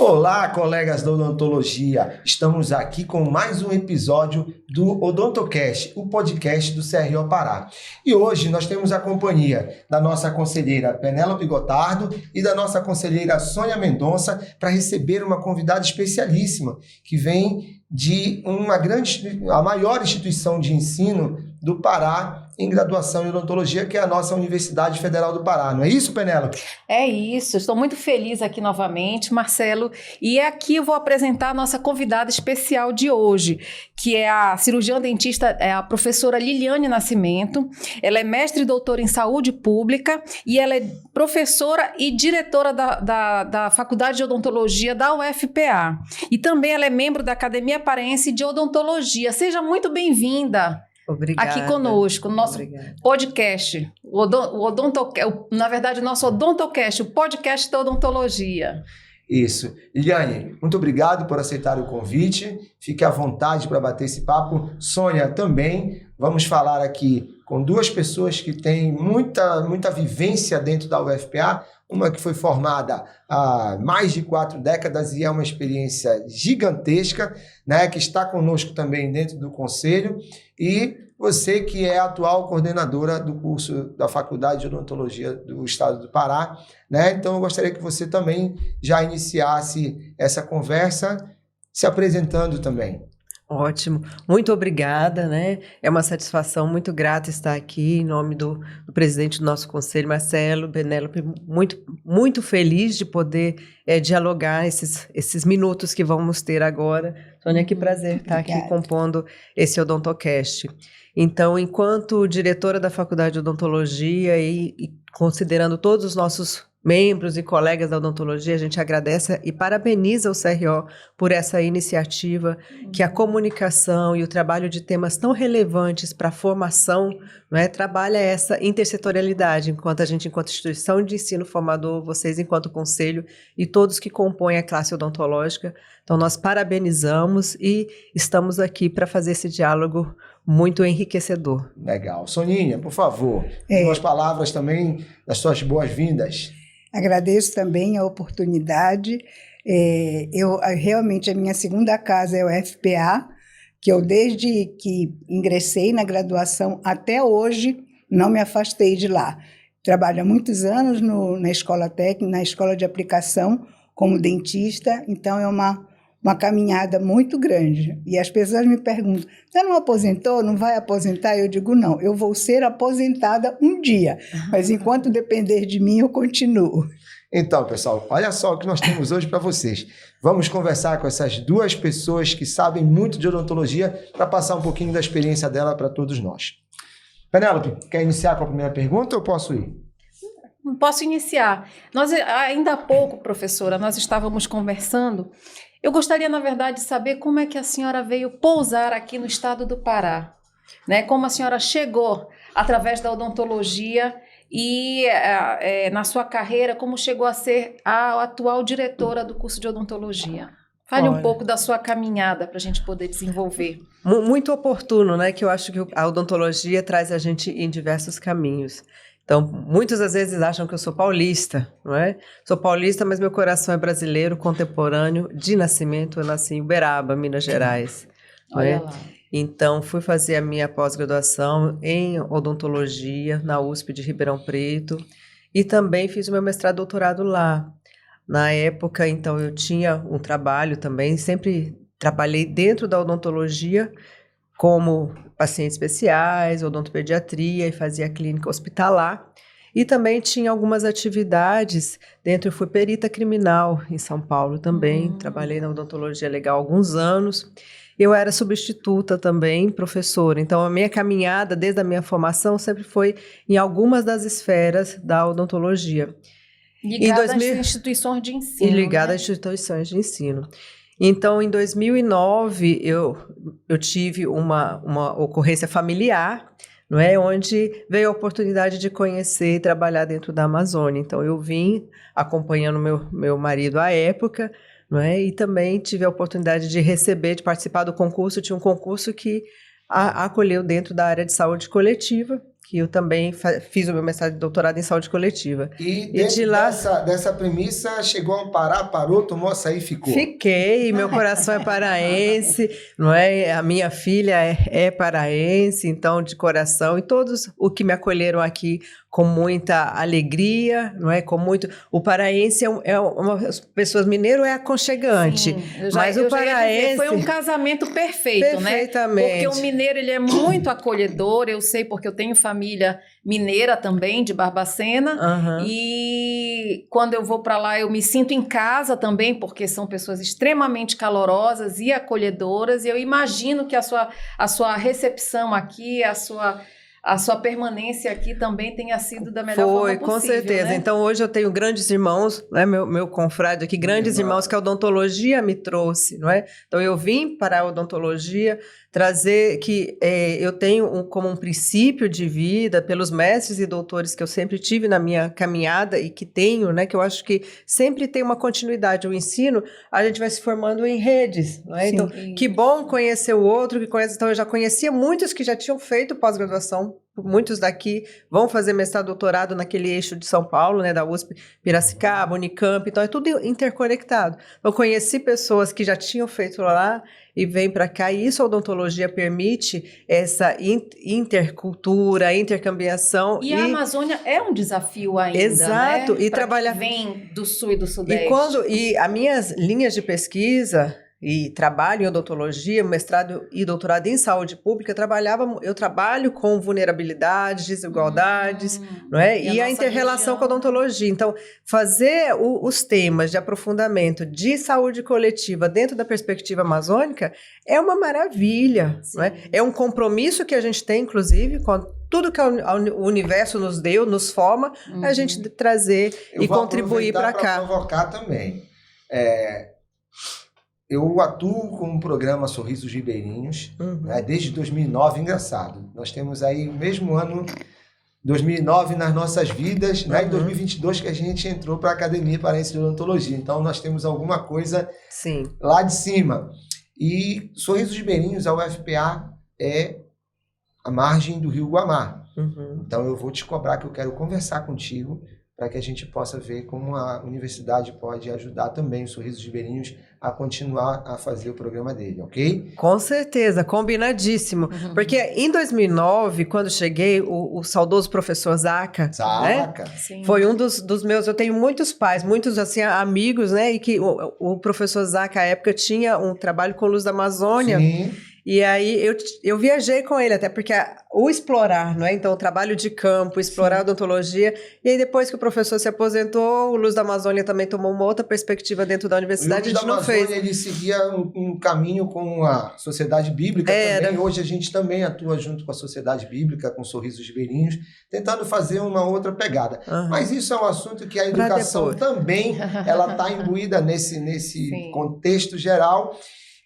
Olá, colegas da odontologia! Estamos aqui com mais um episódio do OdontoCast, o podcast do CRO Pará. E hoje nós temos a companhia da nossa conselheira Penélope Gotardo e da nossa conselheira Sônia Mendonça para receber uma convidada especialíssima que vem de a maior instituição de ensino do Pará em graduação em odontologia, que é a nossa Universidade Federal do Pará. Não é isso, Penélope? É isso, estou muito feliz aqui novamente, Marcelo, e aqui eu vou apresentar a nossa convidada especial de hoje, que é a cirurgiã dentista, a professora Liliane Nascimento. Ela é mestre e doutora em saúde pública e ela é professora e diretora da Faculdade de Odontologia da UFPA. E também ela é membro da Academia Paraense de Odontologia. Seja muito bem-vinda. Obrigada. Aqui conosco, no nosso podcast, na verdade, o nosso OdontoCast, o podcast da odontologia. Isso. Liliane, muito obrigado por aceitar o convite. Fique à vontade para bater esse papo. Sônia, também. Vamos falar aqui com duas pessoas que têm muita vivência dentro da UFPA. Uma que foi formada há mais de 4 décadas e é uma experiência gigantesca, né, que está conosco também dentro do Conselho. E você que é a atual coordenadora do curso da Faculdade de Odontologia do Estado do Pará, né? Então, eu gostaria que você também já iniciasse essa conversa se apresentando também. Ótimo, muito obrigada, né? É uma satisfação muito grata estar aqui em nome do presidente do nosso conselho, Marcelo, Penélope, muito feliz de poder dialogar esses minutos que vamos ter agora. Sônia, que prazer estar aqui compondo esse OdontoCast. Então, enquanto diretora da Faculdade de Odontologia e considerando todos os nossos membros e colegas da odontologia, a gente agradece e parabeniza o CRO por essa iniciativa, que a comunicação e o trabalho de temas tão relevantes para a formação, né, trabalha essa intersetorialidade, enquanto instituição de ensino formador, vocês enquanto conselho e todos que compõem a classe odontológica. Então, nós parabenizamos e estamos aqui para fazer esse diálogo muito enriquecedor. Legal. Soninha, por favor, umas palavras também das suas boas-vindas. Agradeço também a oportunidade. Realmente, a minha segunda casa é o FPA, que eu, desde que ingressei na graduação até hoje, não me afastei de lá. Trabalho há muitos anos na escola técnica, na escola de aplicação, como dentista, então é uma caminhada muito grande. E as pessoas me perguntam, você não aposentou? Não vai aposentar? Eu digo, não, eu vou ser aposentada um dia, mas enquanto depender de mim, eu continuo. Então, pessoal, olha só o que nós temos hoje para vocês. Vamos conversar com essas duas pessoas que sabem muito de odontologia para passar um pouquinho da experiência dela para todos nós. Penélope, quer iniciar com a primeira pergunta ou posso ir? Posso iniciar. Ainda há pouco, professora, nós estávamos conversando. Eu gostaria, na verdade, de saber como é que a senhora veio pousar aqui no estado do Pará, né? Como a senhora chegou através da odontologia e na sua carreira, como chegou a ser a atual diretora do curso de odontologia. Fale um pouco da sua caminhada para a gente poder desenvolver. Muito oportuno, né? Que eu acho que a odontologia traz a gente em diversos caminhos. Então, muitas das vezes acham que eu sou paulista, não é? Sou paulista, mas meu coração é brasileiro, contemporâneo, de nascimento. Eu nasci em Uberaba, Minas Gerais. Olha lá. Então, fui fazer a minha pós-graduação em odontologia na USP de Ribeirão Preto e também fiz o meu mestrado e doutorado lá. Na época, então, eu tinha um trabalho também, sempre trabalhei dentro da odontologia, como pacientes especiais, odontopediatria e fazia clínica hospitalar. E também tinha algumas atividades dentro, eu fui perita criminal em São Paulo também, trabalhei na odontologia legal há alguns anos. Eu era substituta também, professora, então a minha caminhada desde a minha formação sempre foi em algumas das esferas da odontologia. Ligada às instituições de ensino. E ligada às instituições de ensino. Então, em 2009, eu tive uma ocorrência familiar, não é? Onde veio a oportunidade de conhecer e trabalhar dentro da Amazônia. Então, eu vim acompanhando meu marido à época, não é? E também tive a oportunidade de participar do concurso. Tinha um concurso que acolheu dentro da área de saúde coletiva, que eu também fiz o meu mestrado e doutorado em saúde coletiva. E dentro de lá, dessa premissa, chegou a Pará, parou, tomou açaí e ficou. Fiquei, meu coração é paraense, não é? A minha filha é paraense, então de coração, e todos os que me acolheram aqui com muita alegria, não é? Com muito. O paraense as pessoas mineiro é aconchegante, mas o paraense foi um casamento perfeito, né? Porque o mineiro ele é muito acolhedor. Eu sei porque eu tenho família mineira também de Barbacena e quando eu vou para lá eu me sinto em casa também porque são pessoas extremamente calorosas e acolhedoras. E eu imagino que a sua recepção aqui, a sua permanência aqui também tenha sido da melhor forma possível. Com certeza. Né? Então, hoje eu tenho grandes irmãos, né? Meu confrade aqui, grandes irmãos que a odontologia me trouxe, não é? Então, eu vim para a odontologia trazer que eu tenho como um princípio de vida, pelos mestres e doutores que eu sempre tive na minha caminhada e que tenho, né? Que eu acho que sempre tem uma continuidade. O ensino, a gente vai se formando em redes, não é? Sim. Então, que bom conhecer o outro, que conhece. Então, eu já conhecia muitos que já tinham feito pós-graduação. Muitos daqui vão fazer mestrado, doutorado naquele eixo de São Paulo, né, da USP, Piracicaba, Unicamp, então é tudo interconectado. Eu conheci pessoas que já tinham feito lá e vêm para cá, e isso a odontologia permite essa intercultura, intercambiação. E a Amazônia é um desafio ainda, exato, né? E trabalhar vem do sul e do sudeste. E as minhas linhas de pesquisa e trabalho em odontologia, mestrado e doutorado em saúde pública, eu trabalho com vulnerabilidades, desigualdades, não é? E a inter-relação com a odontologia. Então, fazer os temas de aprofundamento de saúde coletiva dentro da perspectiva amazônica é uma maravilha, não é? É um compromisso que a gente tem, inclusive, com tudo que o universo nos deu, nos forma, a gente trazer e contribuir para cá. Eu vou provocar também. Eu atuo com o programa Sorrisos Ribeirinhos, né, desde 2009, engraçado. Nós temos aí o mesmo ano, 2009, nas nossas vidas, né, em 2022 que a gente entrou para a Academia Paraense de Odontologia. Então, nós temos alguma coisa lá de cima. E Sorrisos Ribeirinhos, a UFPA, é a margem do Rio Guamá. Então, eu vou te cobrar que eu quero conversar contigo para que a gente possa ver como a universidade pode ajudar também os Sorrisos Ribeirinhos a continuar a fazer o programa dele, ok? Com certeza, combinadíssimo. Porque em 2009, quando cheguei, o saudoso professor Zaca, né? Foi um dos meus... Eu tenho muitos pais, muitos assim, amigos, né? E que o professor Zaca, à época, tinha um trabalho com Luz da Amazônia. Sim. E aí eu viajei com ele, até porque o explorar, não é? Então, o trabalho de campo, explorar a odontologia. E aí, depois que o professor se aposentou, o Luz da Amazônia também tomou uma outra perspectiva dentro da universidade. O Luz da Amazônia, ele seguia um caminho com a Sociedade Bíblica também. Hoje a gente também atua junto com a Sociedade Bíblica, com Sorrisos Ribeirinhos, tentando fazer uma outra pegada. Mas isso é um assunto que a educação também ela está imbuída nesse contexto geral.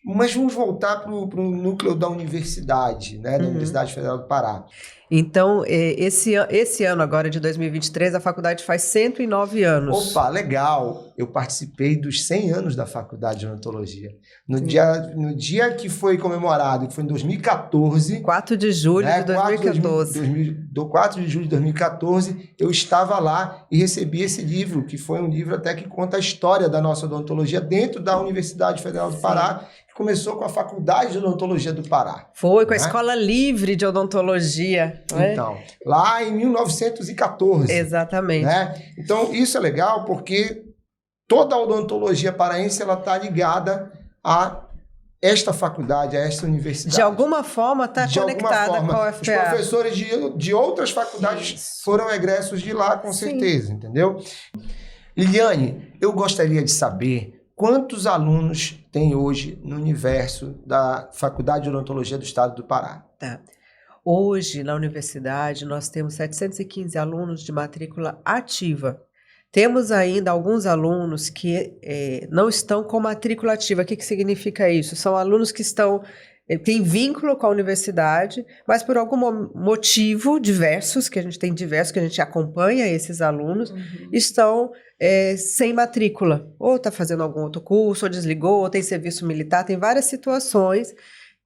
Mas vamos voltar para o núcleo da universidade, né, da Universidade Federal do Pará. Então, esse ano agora, de 2023, a faculdade faz 109 anos. Opa, legal! Eu participei dos 100 anos da Faculdade de Odontologia. No dia que foi comemorado, que foi em 2014... 4 de julho de 2014. 4 de julho de 2014, eu estava lá e recebi esse livro, que foi um livro até que conta a história da nossa odontologia dentro da Universidade Federal do Pará, que começou com a Faculdade de Odontologia do Pará. Foi, com a Escola Livre de Odontologia. Então, lá em 1914. Exatamente. Né? Então, isso é legal porque toda a odontologia paraense está ligada a esta faculdade, a esta universidade. De alguma forma está conectada com a UFPA. Os professores de outras faculdades foram egressos de lá, com certeza, entendeu? Liliane, eu gostaria de saber quantos alunos tem hoje no universo da Faculdade de Odontologia do Estado do Pará. Tá. Hoje, na universidade, nós temos 715 alunos de matrícula ativa. Temos ainda alguns alunos que não estão com matrícula ativa. O que significa isso? São alunos que têm vínculo com a universidade, mas por algum motivo, diversos, que a gente acompanha esses alunos, estão sem matrícula. Ou está fazendo algum outro curso, ou desligou, ou tem serviço militar, tem várias situações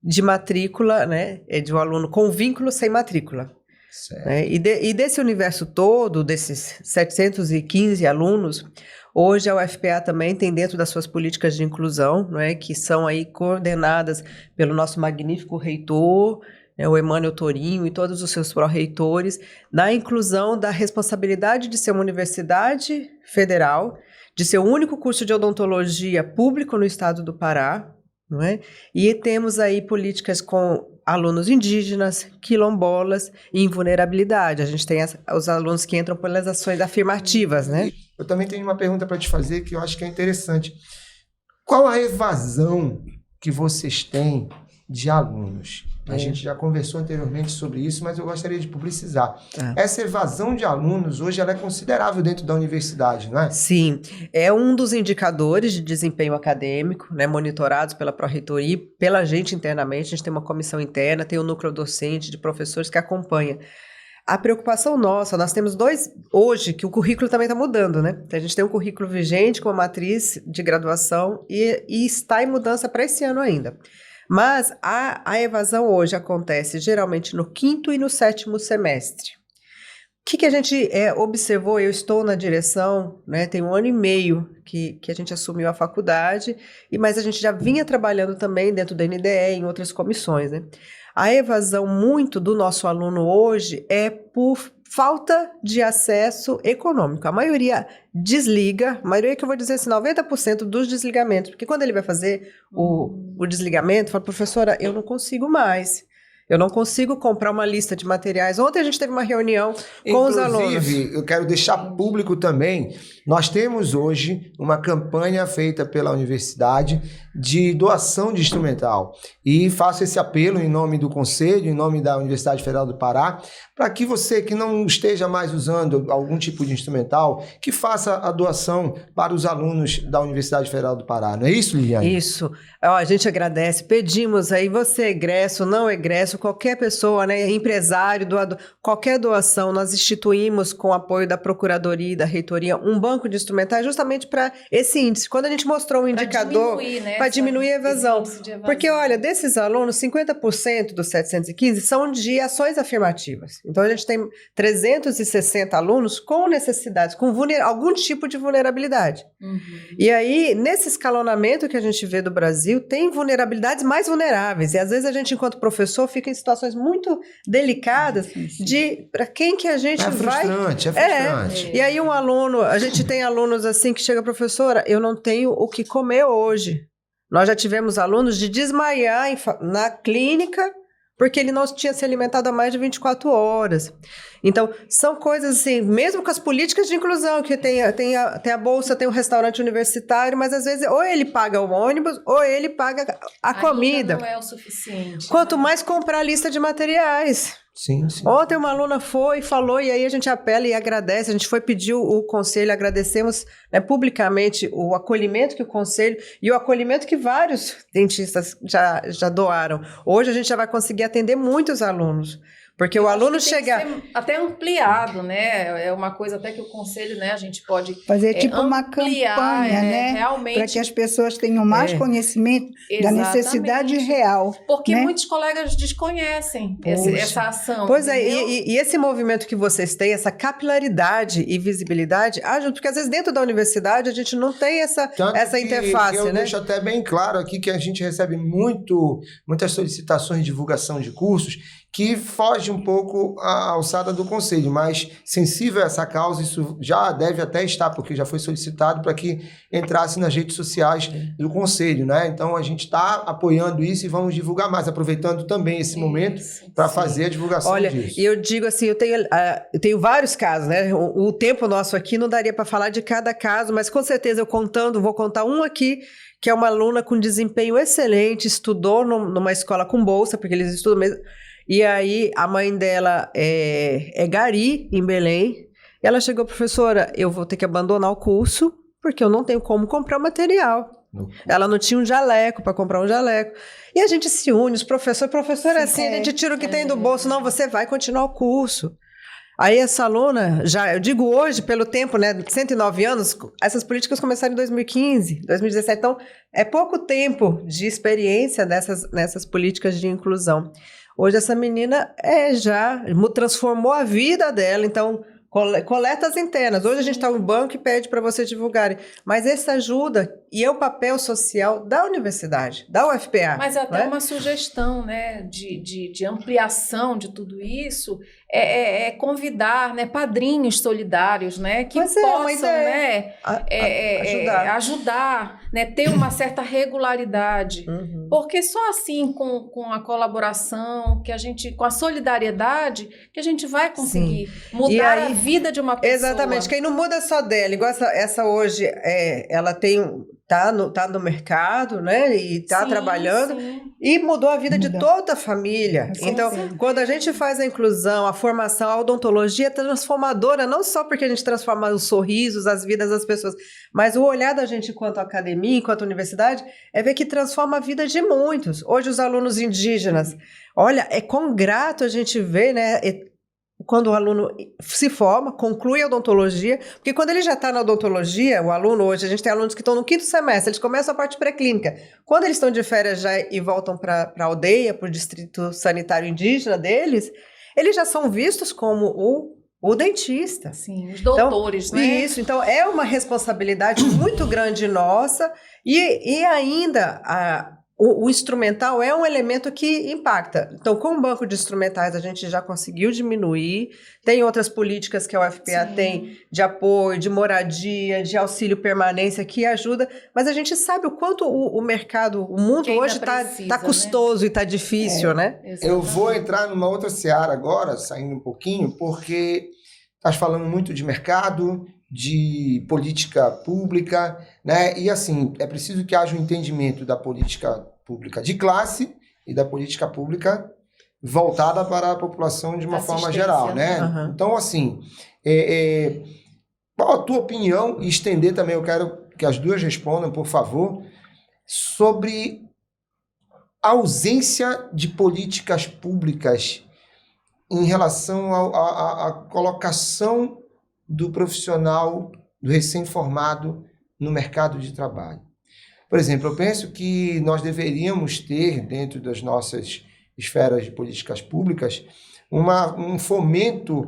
de matrícula, né, de um aluno com vínculo sem matrícula. Certo. né? E desse universo todo, desses 715 alunos, hoje a UFPA também tem dentro das suas políticas de inclusão, não é, que são aí coordenadas pelo nosso magnífico reitor, o Emmanuel Torinho e todos os seus pró-reitores, na inclusão da responsabilidade de ser uma universidade federal, de ser o único curso de odontologia público no estado do Pará, não é? E temos aí políticas com alunos indígenas, quilombolas e em vulnerabilidade. A gente tem os alunos que entram pelas ações afirmativas, né? Eu também tenho uma pergunta para te fazer que eu acho que é interessante. Qual a evasão que vocês têm de alunos? A gente já conversou anteriormente sobre isso, mas eu gostaria de publicizar. Essa evasão de alunos, hoje, ela é considerável dentro da universidade, não é? Sim, é um dos indicadores de desempenho acadêmico, né, monitorados pela Pró-Reitoria e pela gente internamente. A gente tem uma comissão interna, tem um núcleo docente de professores que acompanha. A preocupação nossa, nós temos hoje, que o currículo também está mudando, né? A gente tem um currículo vigente com a matriz de graduação e está em mudança para esse ano ainda. Mas a evasão hoje acontece geralmente no 5º e no 7º semestre. O que a gente observou? Eu estou na direção, né, tem 1 ano e meio que a gente assumiu a faculdade, mas a gente já vinha trabalhando também dentro da NDE, em outras comissões, né? A evasão muito do nosso aluno hoje é por falta de acesso econômico. A maioria desliga, a maioria que eu vou dizer assim, 90% dos desligamentos, porque quando ele vai fazer o desligamento, fala, professora, eu não consigo mais. Eu não consigo comprar uma lista de materiais. Ontem a gente teve uma reunião com os alunos. Inclusive, eu quero deixar público também, nós temos hoje uma campanha feita pela universidade de doação de instrumental. E faço esse apelo em nome do Conselho, em nome da Universidade Federal do Pará, para que você que não esteja mais usando algum tipo de instrumental, que faça a doação para os alunos da Universidade Federal do Pará. Não é isso, Liliane? Isso. A gente agradece, pedimos aí, você egresso, não egresso, qualquer pessoa, né, empresário, doador, qualquer doação, nós instituímos com o apoio da Procuradoria e da Reitoria um banco de instrumentais justamente para esse índice. Quando a gente mostrou um indicador para diminuir a evasão. Porque, olha, desses alunos, 50% dos 715 são de ações afirmativas. Então, a gente tem 360 alunos com necessidades, com algum tipo de vulnerabilidade. Uhum. E aí, nesse escalonamento que a gente vê do Brasil, tem vulnerabilidades mais vulneráveis. E às vezes a gente, enquanto professor, fica em situações muito delicadas de para quem que a gente vai... É frustrante. E aí um aluno, a gente tem alunos assim que chega, professora, eu não tenho o que comer hoje. Nós já tivemos alunos de desmaiar na clínica porque ele não tinha se alimentado há mais de 24 horas. Então, são coisas assim, mesmo com as políticas de inclusão, que tem a bolsa, tem o restaurante universitário, mas às vezes ou ele paga o ônibus ou ele paga a comida. Não é o suficiente. Quanto mais comprar a lista de materiais. Sim. Ontem uma aluna foi e falou, e aí a gente apela e agradece, a gente foi pedir o conselho, agradecemos, né, publicamente o acolhimento que o conselho e o acolhimento que vários dentistas já doaram. Hoje a gente já vai conseguir atender muitos alunos. Porque o aluno chega... até ampliado, né? É uma coisa até que o conselho, né? A gente pode fazer tipo uma campanha, né? Realmente. Para que as pessoas tenham mais conhecimento da necessidade real. Porque né? muitos colegas desconhecem essa ação. Pois e esse movimento que vocês têm, essa capilaridade e visibilidade, ajuda, porque às vezes dentro da universidade a gente não tem essa interface, eu né? deixo até bem claro aqui que a gente recebe muitas solicitações de divulgação de cursos que foge um pouco a alçada do conselho, mas sensível a essa causa, isso já deve até estar, porque já foi solicitado para que entrasse nas redes sociais do conselho, né? Então, a gente está apoiando isso e vamos divulgar mais, aproveitando também esse momento para fazer a divulgação disso. Olha, e eu digo assim, eu tenho vários casos, né? O tempo nosso aqui não daria para falar de cada caso, mas com certeza vou contar um aqui, que é uma aluna com desempenho excelente, estudou numa escola com bolsa, porque eles estudam mesmo. E aí, a mãe dela é Gari, em Belém. E ela chegou, professora, eu vou ter que abandonar o curso, porque eu não tenho como comprar material. Ela não tinha um jaleco para comprar um jaleco. E a gente se une, os professores, professora, assim, a gente tira o que tem do bolso. Não, você vai continuar o curso. Aí essa aluna, eu digo hoje, pelo tempo, né, 109 anos, essas políticas começaram em 2015, 2017, então é pouco tempo de experiência nessas políticas de inclusão. Hoje essa menina já transformou a vida dela, então coletas internas. Hoje a gente está no banco e pede para vocês divulgarem. Mas essa ajuda e é o papel social da universidade, da UFPA. Mas até uma sugestão, né, de ampliação de tudo isso é convidar, né, padrinhos solidários, né, que possam, né, ajudar, né, ter uma certa regularidade. Porque só assim, com a colaboração, com a solidariedade, que a gente vai conseguir mudar a vida de uma pessoa. Exatamente, quem não muda só dela, igual essa hoje, ela tá no mercado, né, e tá trabalhando, e mudou a vida de toda a família. Então, quando a gente faz a inclusão, a formação, a odontologia é transformadora, não só porque a gente transforma os sorrisos, as vidas das pessoas, mas o olhar da gente enquanto academia, enquanto universidade, é ver que transforma a vida de muitos. Hoje os alunos indígenas, olha, é quão grato a gente vê, né, quando o aluno se forma, conclui a odontologia, porque quando ele já está na odontologia, o aluno hoje, a gente tem alunos que estão no 5º semestre, eles começam a parte pré-clínica. Quando eles estão de férias já e voltam para a aldeia, para o distrito sanitário indígena deles, eles já são vistos como o dentista. Sim, os doutores, então, né? Isso, então é uma responsabilidade muito grande nossa e ainda o instrumental é um elemento que impacta. Então, com o banco de instrumentais, a gente já conseguiu diminuir. Tem outras políticas que a UFPA tem de apoio, de moradia, de auxílio permanência, que ajuda. Mas a gente sabe o quanto o mercado, o mundo hoje está custoso, né? E está difícil, né? Exatamente. Eu vou entrar numa outra seara agora, saindo um pouquinho, porque estás falando muito de mercado, de política pública, né? E assim, é preciso que haja um entendimento da política pública de classe e da política pública voltada para a população de uma forma geral, né? Então, assim, qual a tua opinião, e estender também, eu quero que as duas respondam, por favor, sobre a ausência de políticas públicas em relação à colocação do profissional, do recém-formado no mercado de trabalho. Por exemplo, eu penso que nós deveríamos ter, dentro das nossas esferas de políticas públicas, um fomento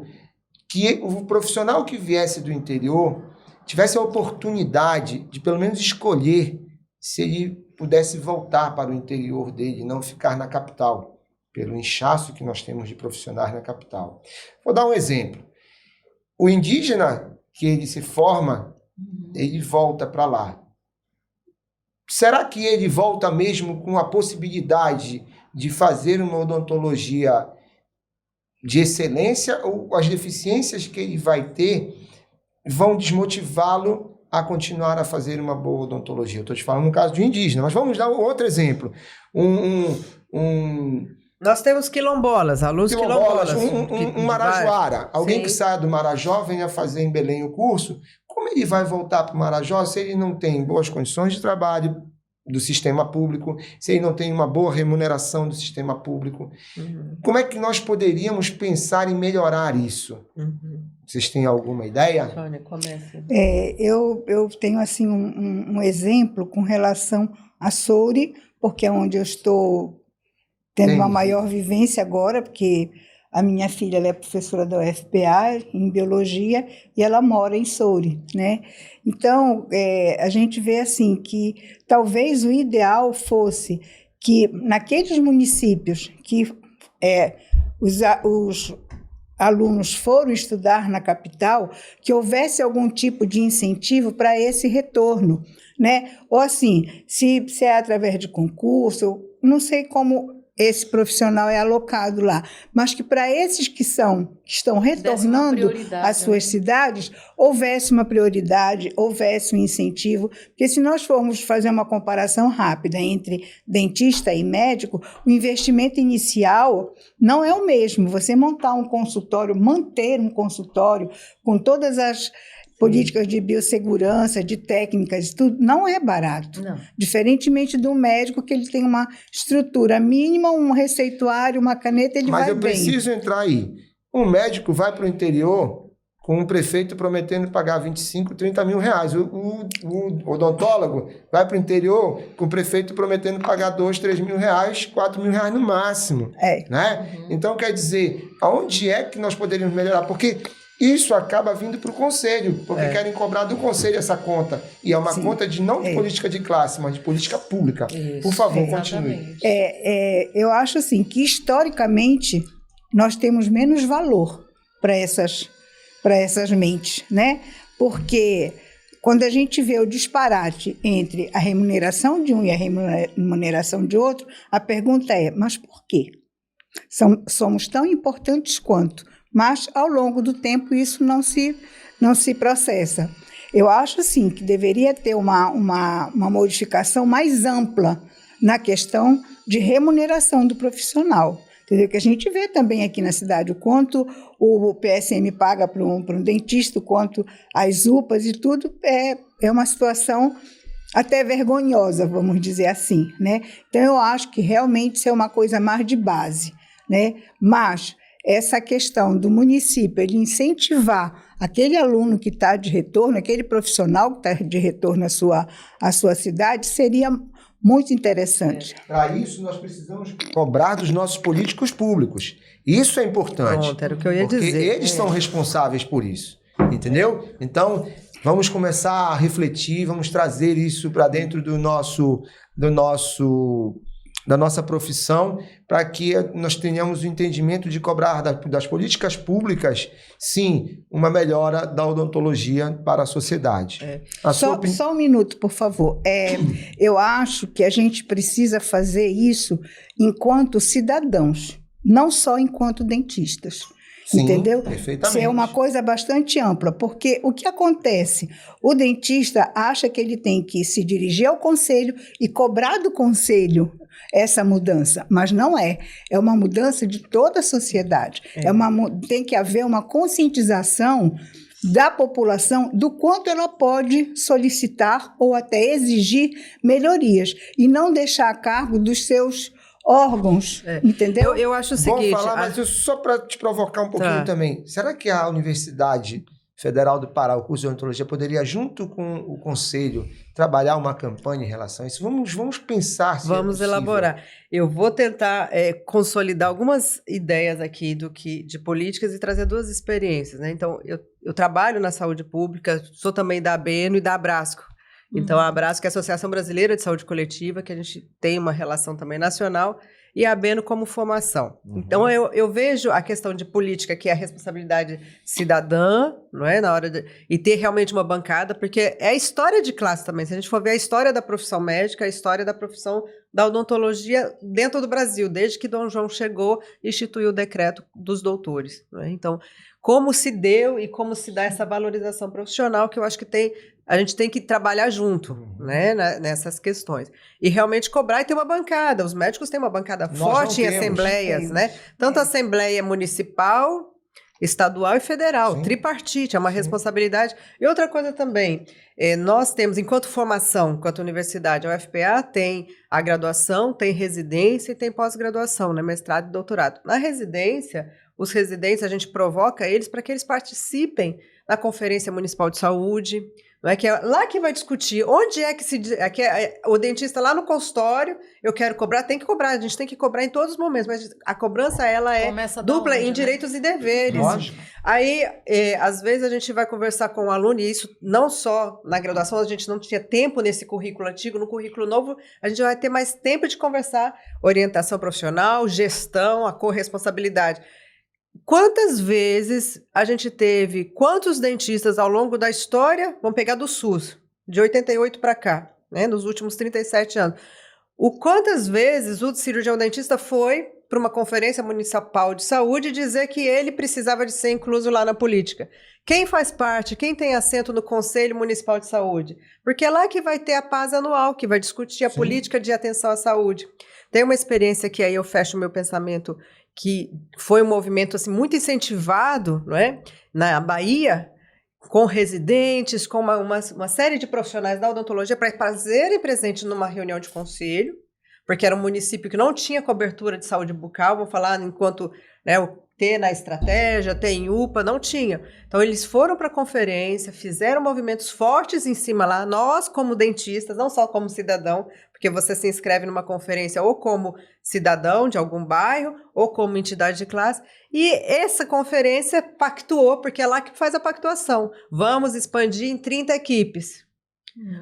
que o profissional que viesse do interior tivesse a oportunidade de, pelo menos, escolher se ele pudesse voltar para o interior dele, não ficar na capital, pelo inchaço que nós temos de profissionais na capital. Vou dar um exemplo. O indígena que ele se forma, ele volta para lá. Será que ele volta mesmo com a possibilidade de fazer uma odontologia de excelência, ou as deficiências que ele vai ter vão desmotivá-lo a continuar a fazer uma boa odontologia? Eu estou te falando no caso de um indígena, mas vamos dar outro exemplo. Nós temos quilombolas, alunos quilombolas. Um marajoara. Alguém que sai do Marajó, venha fazer em Belém o curso, como ele vai voltar para o Marajó se ele não tem boas condições de trabalho do sistema público, se ele não tem uma boa remuneração do sistema público? Como é que nós poderíamos pensar em melhorar isso? Vocês têm alguma ideia? Sônia, comece. Eu tenho assim um exemplo com relação a Soure, porque é onde eu estou tendo uma maior vivência agora, porque a minha filha ela é professora da UFPA em biologia e ela mora em Soure, né? Então, a gente vê assim que talvez o ideal fosse que naqueles municípios que os alunos foram estudar na capital, que houvesse algum tipo de incentivo para esse retorno, né? Ou assim, se é através de concurso, eu não sei como esse profissional é alocado lá, mas que para esses que estão retornando às suas cidades, houvesse uma prioridade, houvesse um incentivo, porque se nós formos fazer uma comparação rápida entre dentista e médico, o investimento inicial não é o mesmo. Você montar um consultório, manter um consultório com todas as políticas de biossegurança, de técnicas, tudo, não é barato. Não. Diferentemente do médico, que ele tem uma estrutura mínima, um receituário, uma caneta, ele vai bem. Mas eu preciso entrar aí. Um médico vai para o interior com o prefeito prometendo pagar 25, 30 mil reais. O odontólogo vai para o interior com o prefeito prometendo pagar 2, 3 mil reais, 4 mil reais no máximo. Né? Então, quer dizer, aonde é que nós poderíamos melhorar? Porque isso acaba vindo para o conselho, porque querem cobrar do conselho essa conta. E é uma conta não de política de classe, mas de política pública. Isso, por favor, continue. Eu acho assim que, historicamente, nós temos menos valor para essas mentes, né? Porque quando a gente vê o disparate entre a remuneração de um e a remuneração de outro, a pergunta é, mas por quê? Somos tão importantes quanto, mas ao longo do tempo isso não se processa. Eu acho, sim, que deveria ter uma modificação mais ampla na questão de remuneração do profissional. Entendeu? Que a gente vê também aqui na cidade o quanto o PSM paga para um dentista, o quanto as UPAs e tudo, é uma situação até vergonhosa, vamos dizer assim, né? Então, eu acho que realmente isso é uma coisa mais de base, né? Mas essa questão do município, ele incentivar aquele aluno que está de retorno, aquele profissional que está de retorno à sua cidade, seria muito interessante. Para isso, nós precisamos cobrar dos nossos políticos públicos. Isso é importante. Pronto, era o que eu ia dizer. Porque eles são responsáveis por isso. Entendeu? Então, vamos começar a refletir, vamos trazer isso para dentro da nossa profissão, para que nós tenhamos o entendimento de cobrar das políticas públicas, sim, uma melhora da odontologia para a sociedade. Só um minuto, por favor. Eu acho que a gente precisa fazer isso enquanto cidadãos, não só enquanto dentistas. Sim, entendeu? Perfeitamente. Isso é uma coisa bastante ampla, porque o que acontece? O dentista acha que ele tem que se dirigir ao conselho e cobrar do conselho essa mudança, mas não é. É uma mudança de toda a sociedade. Tem que haver uma conscientização da população do quanto ela pode solicitar ou até exigir melhorias e não deixar a cargo dos seus órgãos, entendeu? Eu acho o seguinte... Vou falar, mas só para te provocar um pouquinho também. Será que a Universidade Federal do Pará, o curso de odontologia, poderia, junto com o conselho, trabalhar uma campanha em relação a isso? Vamos pensar se Vamos elaborar. Eu vou tentar consolidar algumas ideias aqui de políticas e trazer duas experiências, né? Então, eu trabalho na saúde pública, sou também da ABENO e da Abrasco. Então, a Abrasco é a Associação Brasileira de Saúde Coletiva, que a gente tem uma relação também nacional, e a ABENO como formação. Então, eu vejo a questão de política, que é a responsabilidade cidadã, não é? E ter realmente uma bancada, porque é a história de classe também. Se a gente for ver a história da profissão médica, a história da profissão da odontologia dentro do Brasil, desde que Dom João chegou e instituiu o decreto dos doutores. Não é? Então, como se deu e como se dá essa valorização profissional, que eu acho que a gente tem que trabalhar junto, né, nessas questões. E realmente cobrar e ter uma bancada. Os médicos têm uma bancada forte em assembleias, né? Tanto a Assembleia Municipal, estadual e federal, tripartite, é uma responsabilidade. E outra coisa também, nós temos, enquanto formação, enquanto universidade, a UFPA tem a graduação, tem residência e tem pós-graduação, né, mestrado e doutorado. Na residência, os residentes, a gente provoca eles para que eles participem na Conferência Municipal de Saúde, não é? Que é lá que vai discutir onde é que o dentista lá no consultório, eu quero cobrar, tem que cobrar, a gente tem que cobrar em todos os momentos, mas a cobrança ela é dupla em direitos e deveres. Lógico. Aí, às vezes a gente vai conversar com o aluno, e isso não só na graduação, a gente não tinha tempo nesse currículo antigo, no currículo novo, a gente vai ter mais tempo de conversar orientação profissional, gestão, a corresponsabilidade. Quantas vezes a gente teve, quantos dentistas ao longo da história, vamos pegar do SUS, de 88 para cá, né, nos últimos 37 anos, quantas vezes o cirurgião dentista foi para uma conferência municipal de saúde dizer que ele precisava de ser incluso lá na política? Quem faz parte, quem tem assento no Conselho Municipal de Saúde? Porque é lá que vai ter a PAS anual, que vai discutir a política de atenção à saúde. Tem uma experiência que aí eu fecho o meu pensamento, que foi um movimento assim, muito incentivado, não é? Na Bahia, com residentes, com uma série de profissionais da odontologia para fazerem presente numa reunião de conselho, porque era um município que não tinha cobertura de saúde bucal, vou falar enquanto, né, ter na estratégia, ter em UPA, não tinha. Então, eles foram para a conferência, fizeram movimentos fortes em cima lá, nós como dentistas, não só como cidadão, porque você se inscreve numa conferência ou como cidadão de algum bairro, ou como entidade de classe, e essa conferência pactuou, porque é lá que faz a pactuação. Vamos expandir em 30 equipes.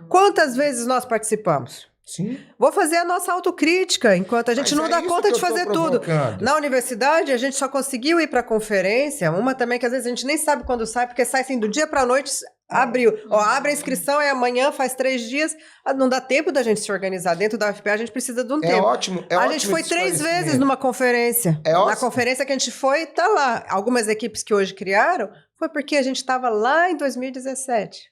Quantas vezes nós participamos? Sim. Vou fazer a nossa autocrítica, enquanto a gente Mas não é dá isso conta que de eu tô fazer tudo. provocando. Na universidade, a gente só conseguiu ir para a conferência, uma também que às vezes a gente nem sabe quando sai, porque sai assim do dia para a noite, abriu. Ó, abre a inscrição, é amanhã, faz 3 dias, não dá tempo da gente se organizar. Dentro da UFPA, a gente precisa de um tempo. Ótimo, a gente foi 3 vezes numa conferência. É Na ótimo. conferência que a gente foi, tá lá. Algumas equipes que hoje criaram, foi porque a gente estava lá em 2017.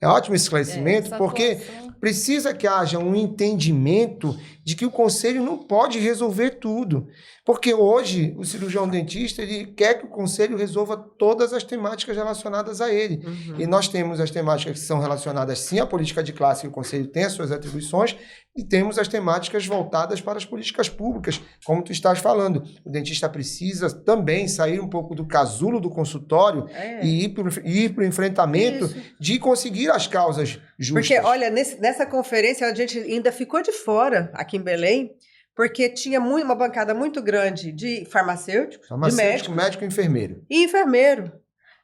É ótimo esse esclarecimento, essa porque atuação. precisa que haja um entendimento de que o conselho não pode resolver tudo. Porque hoje o cirurgião dentista ele quer que o conselho resolva todas as temáticas relacionadas a ele. E nós temos as temáticas que são relacionadas sim à política de classe, que o conselho tem as suas atribuições, e temos as temáticas voltadas para as políticas públicas, como tu estás falando. O dentista precisa também sair um pouco do casulo do consultório e ir para o enfrentamento de conseguir as causas justas. Porque, olha, nessa conferência a gente ainda ficou de fora, aqui em Belém, porque tinha uma bancada muito grande de farmacêuticos, de médicos médico e enfermeiro. e enfermeiro.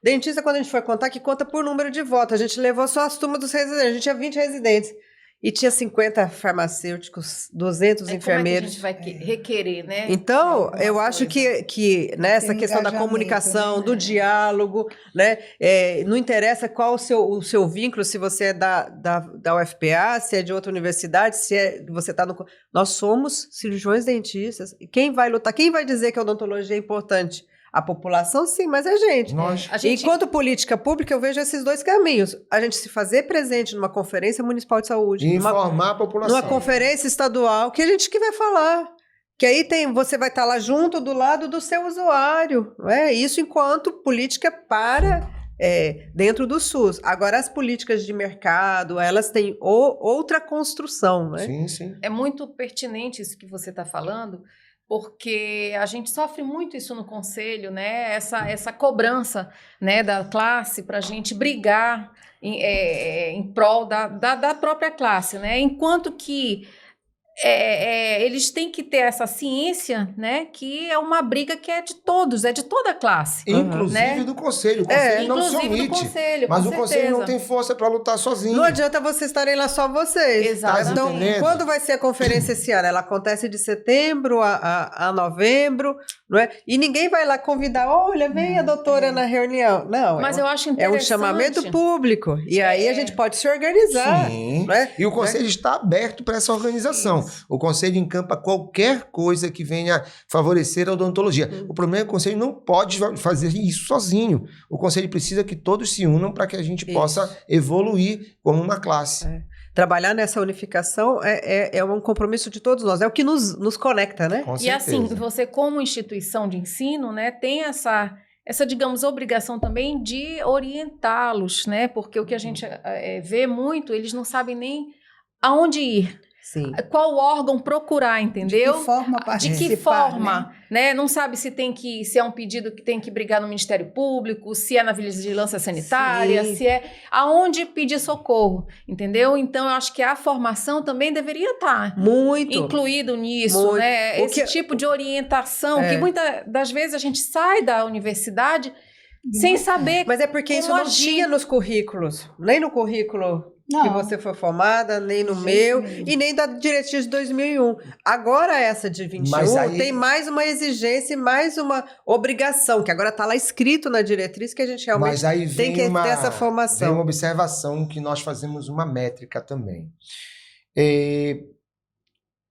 Dentista, quando a gente foi contar, que conta por número de votos. A gente levou só as turmas dos residentes, a gente tinha 20 residentes. E tinha 50 farmacêuticos, 200 enfermeiros. Como é que a gente vai requerer, né? Então, eu acho que nessa questão da comunicação, do diálogo, né, não interessa qual o seu vínculo, se você é da UFPA, se é de outra universidade, você está no... Nós somos cirurgiões dentistas. E quem vai lutar, quem vai dizer que a odontologia é importante? A população, sim, mas a gente. Enquanto política pública, eu vejo esses 2 caminhos. A gente se fazer presente numa conferência municipal de saúde. E informar a população. Numa conferência estadual, que a gente que vai falar. Que aí você vai estar lá junto, do lado do seu usuário. Não é? Isso enquanto política para dentro do SUS. Agora, as políticas de mercado, elas têm outra construção. Né? Sim, sim. É muito pertinente isso que você está falando, porque a gente sofre muito isso no conselho, né? Essa cobrança, né, da classe para a gente brigar em prol da própria classe, né? Enquanto que eles têm que ter essa ciência, né, que é uma briga que é de todos, é de toda a classe. Inclusive né? do conselho. O conselho não se omite. Conselho, mas com o conselho não tem força para lutar sozinho. Não adianta vocês estarem lá só vocês. Exatamente. Então, quando vai ser a conferência esse ano? Ela acontece de setembro a novembro, não é? E ninguém vai lá convidar, olha, vem a doutora na reunião. Não, mas eu acho interessante. É um chamamento público. E aí a gente pode se organizar. Sim. Né? E o conselho está aberto para essa organização. O conselho encampa qualquer coisa que venha favorecer a odontologia. O problema é que o conselho não pode fazer isso sozinho. O conselho precisa que todos se unam para que a gente possa evoluir como uma classe. Trabalhar nessa unificação é um compromisso de todos nós. É o que nos conecta, né? Com certeza. E assim, você como instituição de ensino, né, tem essa, digamos, obrigação também de orientá-los, né? Porque o que a gente vê muito, eles não sabem nem aonde ir. Sim. Qual órgão procurar, entendeu? De que forma participar, De que forma, né? Não sabe se é um pedido que tem que brigar no Ministério Público, se é na vigilância sanitária, Sim. se é aonde pedir socorro, entendeu? Então, eu acho que a formação também deveria estar muito incluído nisso, né? Esse tipo de orientação, que muitas das vezes a gente sai da universidade sem saber. Mas é porque isso não tinha nos currículos, nem no currículo que você foi formada, nem no meu, e nem da diretriz de 2001. Agora essa de 21 tem mais uma exigência e mais uma obrigação, que agora está lá escrito na diretriz que a gente realmente tem que ter essa formação. Vem uma observação que nós fazemos uma métrica também.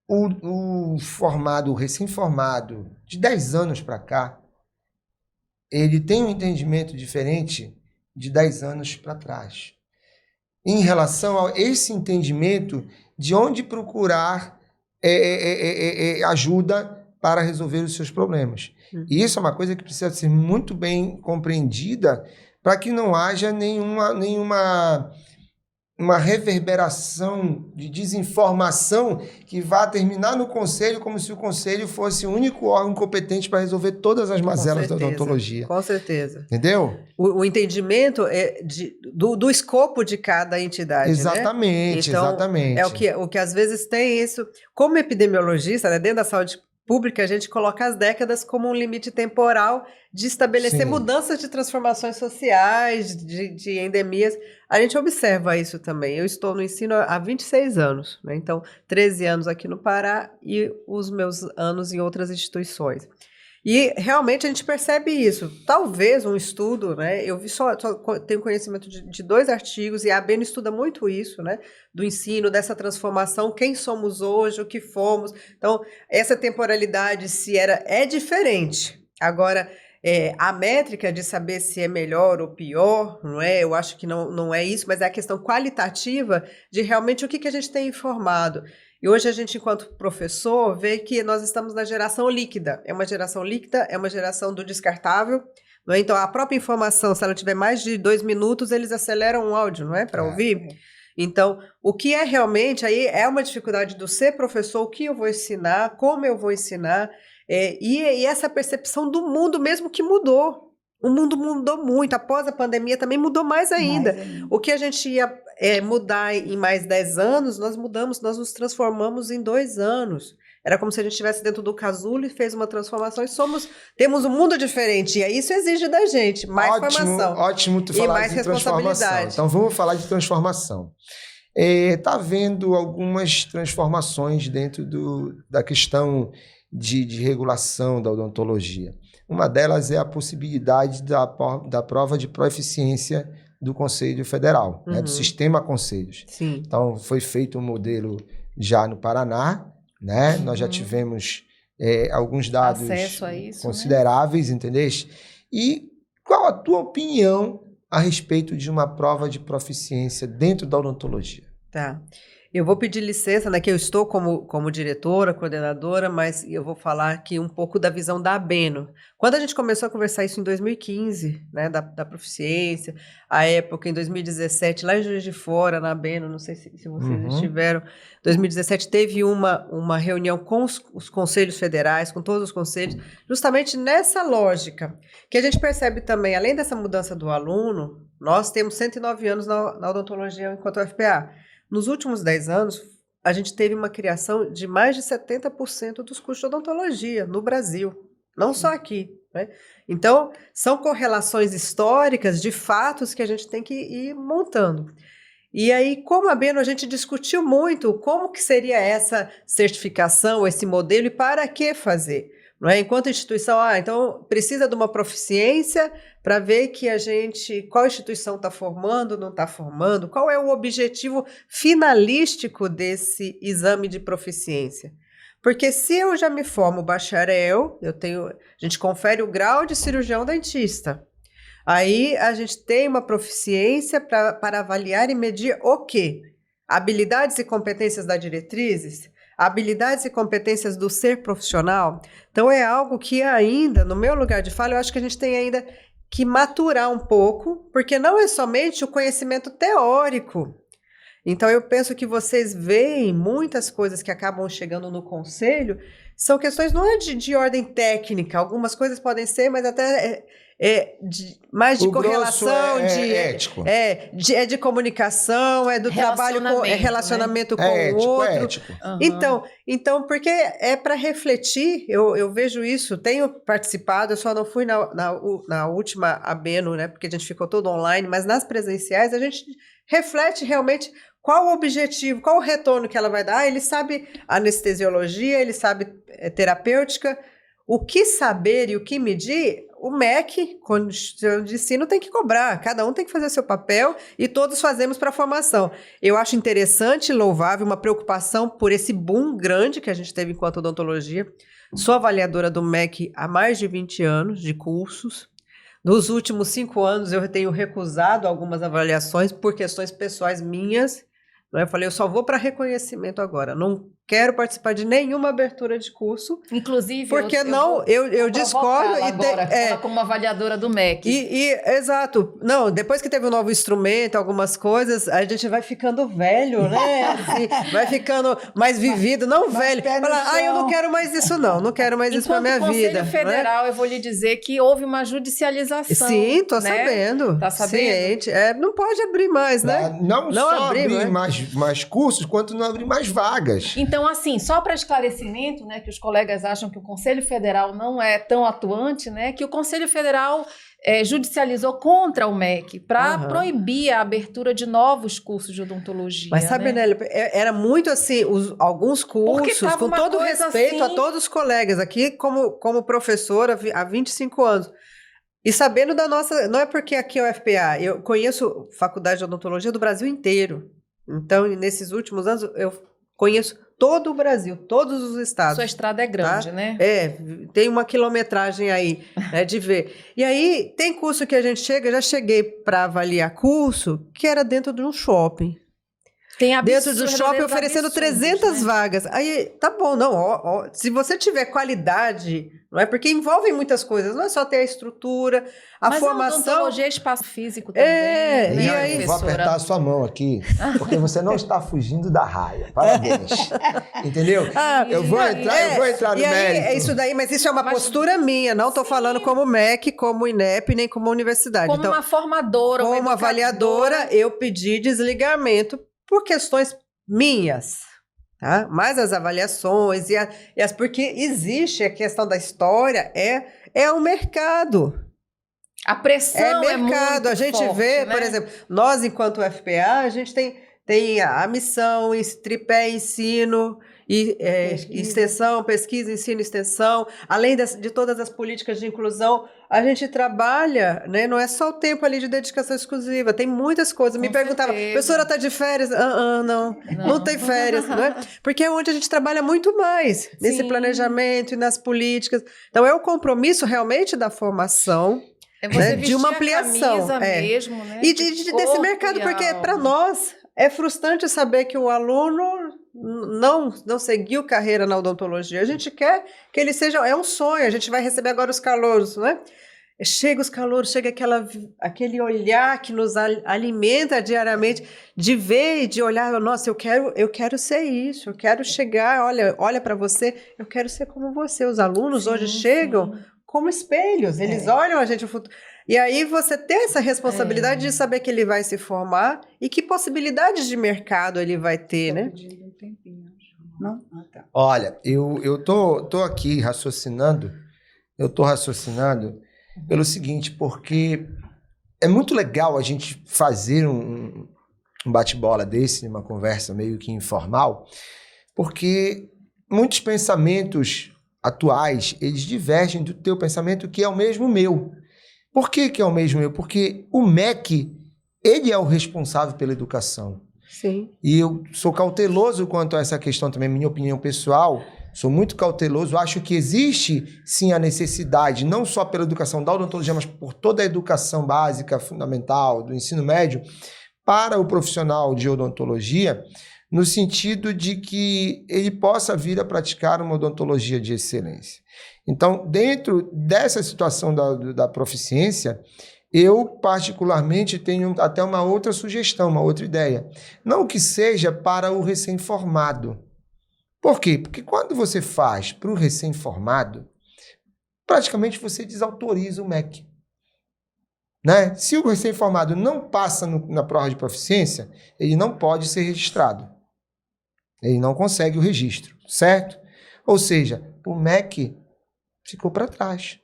O recém-formado, de 10 anos para cá, ele tem um entendimento diferente de 10 anos para trás. Em relação a esse entendimento de onde procurar ajuda para resolver os seus problemas. E isso é uma coisa que precisa ser muito bem compreendida para que não haja nenhuma uma reverberação de desinformação que vai terminar no conselho como se o conselho fosse o único órgão competente para resolver todas as mazelas da odontologia. Com certeza. Entendeu? O entendimento do escopo de cada entidade, exatamente, né? Então, exatamente. É o que às vezes tem isso. Como epidemiologista, né, dentro da saúde pública, a gente coloca as décadas como um limite temporal de estabelecer mudanças de transformações sociais, de endemias. A gente observa isso também. Eu estou no ensino há 26 anos, né? Então, 13 anos aqui no Pará e os meus anos em outras instituições. E realmente a gente percebe isso. Talvez um estudo, né? Eu só tenho conhecimento de 2 artigos, e a ABENO estuda muito isso, né? Do ensino, dessa transformação, quem somos hoje, o que fomos. Então, essa temporalidade, é diferente. Agora, a métrica de saber se é melhor ou pior, não é? Eu acho que não é isso, mas é a questão qualitativa de realmente o que a gente tem informado. E hoje a gente, enquanto professor, vê que nós estamos na geração líquida. É uma geração líquida, é uma geração do descartável. Não é? Então, a própria informação, se ela tiver mais de 2 minutos, eles aceleram o áudio, não é? Para ouvir. Então, o que é realmente aí é uma dificuldade do ser professor, o que eu vou ensinar, como eu vou ensinar, e essa percepção do mundo mesmo que mudou. O mundo mudou muito. Após a pandemia também mudou mais ainda. O que a gente ia mudar em mais 10 anos, nós nos transformamos em 2 anos. Era como se a gente estivesse dentro do casulo e fez uma transformação e temos um mundo diferente. E aí isso exige da gente mais formação. Ótimo tu falar mais de transformação. Então vamos falar de transformação. Está havendo algumas transformações dentro da questão de regulação da odontologia. Uma delas é a possibilidade da prova de proeficiência do Conselho Federal, né, do Sistema Conselhos. Sim. Então, foi feito um modelo já no Paraná, né? Nós já tivemos alguns dados acesso a isso, consideráveis, né? Entendeu? E qual a tua opinião a respeito de uma prova de proficiência dentro da odontologia? Tá. Eu vou pedir licença, né, que eu estou como diretora, coordenadora, mas eu vou falar aqui um pouco da visão da ABENO. Quando a gente começou a conversar isso em 2015, né, da proficiência, a época, em 2017, lá em Juiz de Fora, na ABENO, não sei se vocês estiveram, 2017 teve uma reunião com os conselhos federais, com todos os conselhos, justamente nessa lógica, que a gente percebe também, além dessa mudança do aluno, nós temos 109 anos na odontologia enquanto UFPA. Nos últimos 10 anos, a gente teve uma criação de mais de 70% dos cursos de odontologia no Brasil, não só aqui, né? Então, são correlações históricas de fatos que a gente tem que ir montando. E aí, como a ABENO, a gente discutiu muito como que seria essa certificação, esse modelo e para que fazer. Não é? Enquanto instituição, então precisa de uma proficiência para ver qual instituição está formando, não está formando, qual é o objetivo finalístico desse exame de proficiência. Porque se eu já me formo bacharel, a gente confere o grau de cirurgião dentista. Aí a gente tem uma proficiência para avaliar e medir o quê? Habilidades e competências das diretrizes, habilidades e competências do ser profissional. Então, é algo que ainda, no meu lugar de fala, eu acho que a gente tem ainda que maturar um pouco, porque não é somente o conhecimento teórico. Então, eu penso que vocês veem muitas coisas que acabam chegando no conselho, são questões não é de ordem técnica, algumas coisas podem ser, mas até mais de correlação, ético. De comunicação, do trabalho, relacionamento, né? Com o outro. Ético. Então, porque é para refletir, eu vejo isso, tenho participado, eu só não fui na última ABENO, né, porque a gente ficou todo online, mas nas presenciais a gente reflete realmente qual o objetivo, qual o retorno que ela vai dar. Ele sabe anestesiologia, ele sabe terapêutica, o que saber e o que medir. O MEC, Constituição de Ensino, tem que cobrar. Cada um tem que fazer seu papel e todos fazemos para a formação. Eu acho interessante e louvável uma preocupação por esse boom grande que a gente teve enquanto odontologia. Sou avaliadora do MEC há mais de 20 anos de cursos. Nos últimos 5 anos eu tenho recusado algumas avaliações por questões pessoais minhas, Eu falei, eu só vou para reconhecimento agora. Não quero participar de nenhuma abertura de curso. Inclusive, porque eu discordo. Ela como avaliadora do MEC. Exato. Não, depois que teve um novo instrumento, algumas coisas, a gente vai ficando velho, né? Assim, vai ficando mais vivido, não velho. Fala, eu não quero mais isso, não quero mais isso para minha vida. Conselho Federal, eu vou lhe dizer que houve uma judicialização. Sim, tô sabendo. Tá sabendo? Ciente. Não pode abrir mais, né? Não só abrir mais cursos, quanto não abrir mais vagas. Então, assim, só para esclarecimento, né, que os colegas acham que o Conselho Federal não é tão atuante, né, que o Conselho Federal judicializou contra o MEC para proibir a abertura de novos cursos de odontologia. Mas sabe, né? Nélia, era muito assim, alguns cursos, com todo respeito assim... a todos os colegas aqui, como professora há 25 anos. E sabendo da nossa... Não é porque aqui é o FPA, eu conheço faculdade de odontologia do Brasil inteiro. Então, nesses últimos anos, eu conheço todo o Brasil, todos os estados. Sua estrada é grande, né? Tem uma quilometragem aí, né, de ver. E aí, tem curso que a gente já cheguei para avaliar curso, que era dentro de um shopping. Dentro do shopping oferecendo 300 vagas. Aí, tá bom, não, se você tiver qualidade, não é? Porque envolvem muitas coisas, não é só ter a estrutura, a formação... Mas a odontologia é espaço físico também, né? E aí, eu vou apertar a sua mão aqui, porque você não está fugindo da raia. Parabéns. Entendeu? Eu vou entrar no mérito. É isso daí, mas isso é uma postura minha, não estou falando como MEC, como INEP, nem como universidade. Como uma formadora, como avaliadora, eu pedi desligamento por questões minhas, tá? Mas as avaliações porque existe a questão da história, é o mercado. A pressão é mercado. A gente forte, vê, né? por exemplo, nós enquanto FPA, a gente tem a missão, tripé, ensino, extensão, pesquisa, ensino, extensão, além de todas as políticas de inclusão, a gente trabalha, né? Não é só o tempo ali de dedicação exclusiva, tem muitas coisas. Me perguntava, professora, está de férias? Não tem férias, né? Porque é onde a gente trabalha muito mais, nesse planejamento e nas políticas. Então, é o compromisso realmente da formação, né? De uma ampliação. Mesmo, né? E desse mercado, porque para nós é frustrante saber que o aluno não seguiu carreira na odontologia. A gente quer que ele seja... É um sonho. A gente vai receber agora os calouros, né? Chega os calouros, chega aquele olhar que nos alimenta diariamente, de ver e de olhar, nossa, eu quero ser isso, eu quero chegar, olha para você, eu quero ser como você. Os alunos hoje chegam como espelhos, eles olham a gente o futuro. E aí você tem essa responsabilidade de saber que ele vai se formar e que possibilidades de mercado ele vai ter, né? Não? Olha, eu tô aqui raciocinando, pelo seguinte, porque é muito legal a gente fazer um bate-bola desse, uma conversa meio que informal, porque muitos pensamentos atuais, eles divergem do teu pensamento, que é o mesmo meu. Por que é o mesmo meu? Porque o MEC, ele é o responsável pela educação. Sim. E eu sou cauteloso quanto a essa questão também, minha opinião pessoal, sou muito cauteloso, acho que existe sim a necessidade, não só pela educação da odontologia, mas por toda a educação básica, fundamental, do ensino médio, para o profissional de odontologia, no sentido de que ele possa vir a praticar uma odontologia de excelência. Então, dentro dessa situação da proficiência, eu particularmente tenho até uma outra sugestão, uma outra ideia. Não que seja para o recém-formado. Por quê? Porque quando você faz para o recém-formado, praticamente você desautoriza o MEC. Né? Se o recém-formado não passa na prova de proficiência, ele não pode ser registrado. Ele não consegue o registro, certo? Ou seja, o MEC ficou para trás.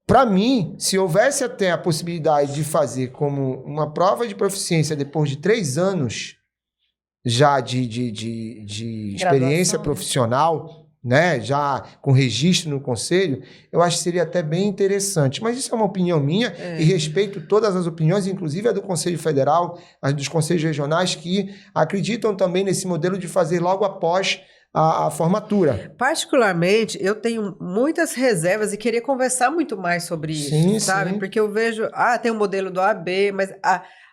Para mim, se houvesse até a possibilidade de fazer como uma prova de proficiência depois de 3 anos já de experiência profissional, né, já com registro no conselho, eu acho que seria até bem interessante. Mas isso é uma opinião minha e respeito todas as opiniões, inclusive a do Conselho Federal, as dos conselhos regionais, que acreditam também nesse modelo de fazer logo após a formatura. Particularmente, eu tenho muitas reservas e queria conversar muito mais sobre isso, Sim, sabe? sim. Porque eu vejo, tem o modelo do AB, mas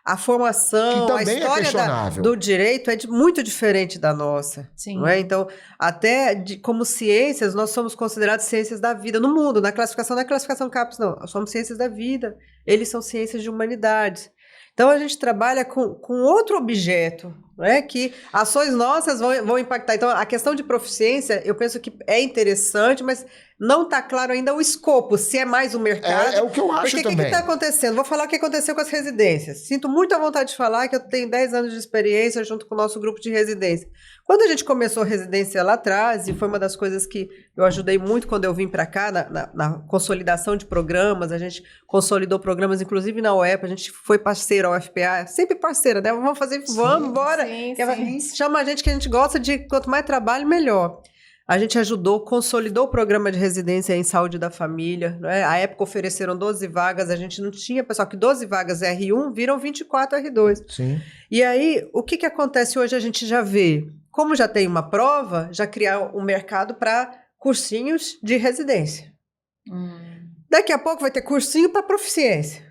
a formação, Que a também é história questionável. do direito é muito diferente da nossa. Sim. Não é? Então, até como ciências, nós somos considerados ciências da vida no mundo. Na classificação, não é classificação CAPES, não. Nós somos ciências da vida. Eles são ciências de humanidades. Então, a gente trabalha com outro objeto, não é? Que ações nossas vão impactar. Então, a questão de proficiência, eu penso que é interessante, mas não está claro ainda o escopo, se é mais o mercado. É o que eu acho Porque também. o que está acontecendo? Vou falar o que aconteceu com as residências. Sinto muita vontade de falar que eu tenho 10 anos de experiência junto com o nosso grupo de residência. Quando a gente começou a residência lá atrás, e foi uma das coisas que eu ajudei muito quando eu vim para cá, na consolidação de programas, a gente consolidou programas, inclusive na UEP, a gente foi parceiro ao UFPA, sempre parceira, né? Vamos fazer, vamos, bora. Chama a gente que a gente gosta de, quanto mais trabalho, melhor. A gente ajudou, consolidou o programa de residência em saúde da família. Né? À época ofereceram 12 vagas, a gente não tinha, pessoal, que 12 vagas R1 viram 24 R2. Sim. E aí, o que acontece hoje? A gente já vê, como já tem uma prova, já criar um mercado para cursinhos de residência. Daqui a pouco vai ter cursinho para proficiência.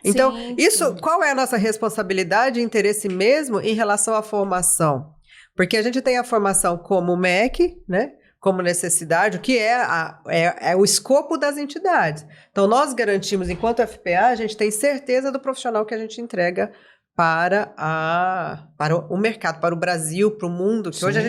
Então, Sim, isso, sim. qual é a nossa responsabilidade e interesse mesmo em relação à formação? Porque a gente tem a formação como MEC, né? Como necessidade, o que é o escopo das entidades. Então, nós garantimos, enquanto FPA, a gente tem certeza do profissional que a gente entrega para o mercado, para o Brasil, para o mundo, que Sim, hoje a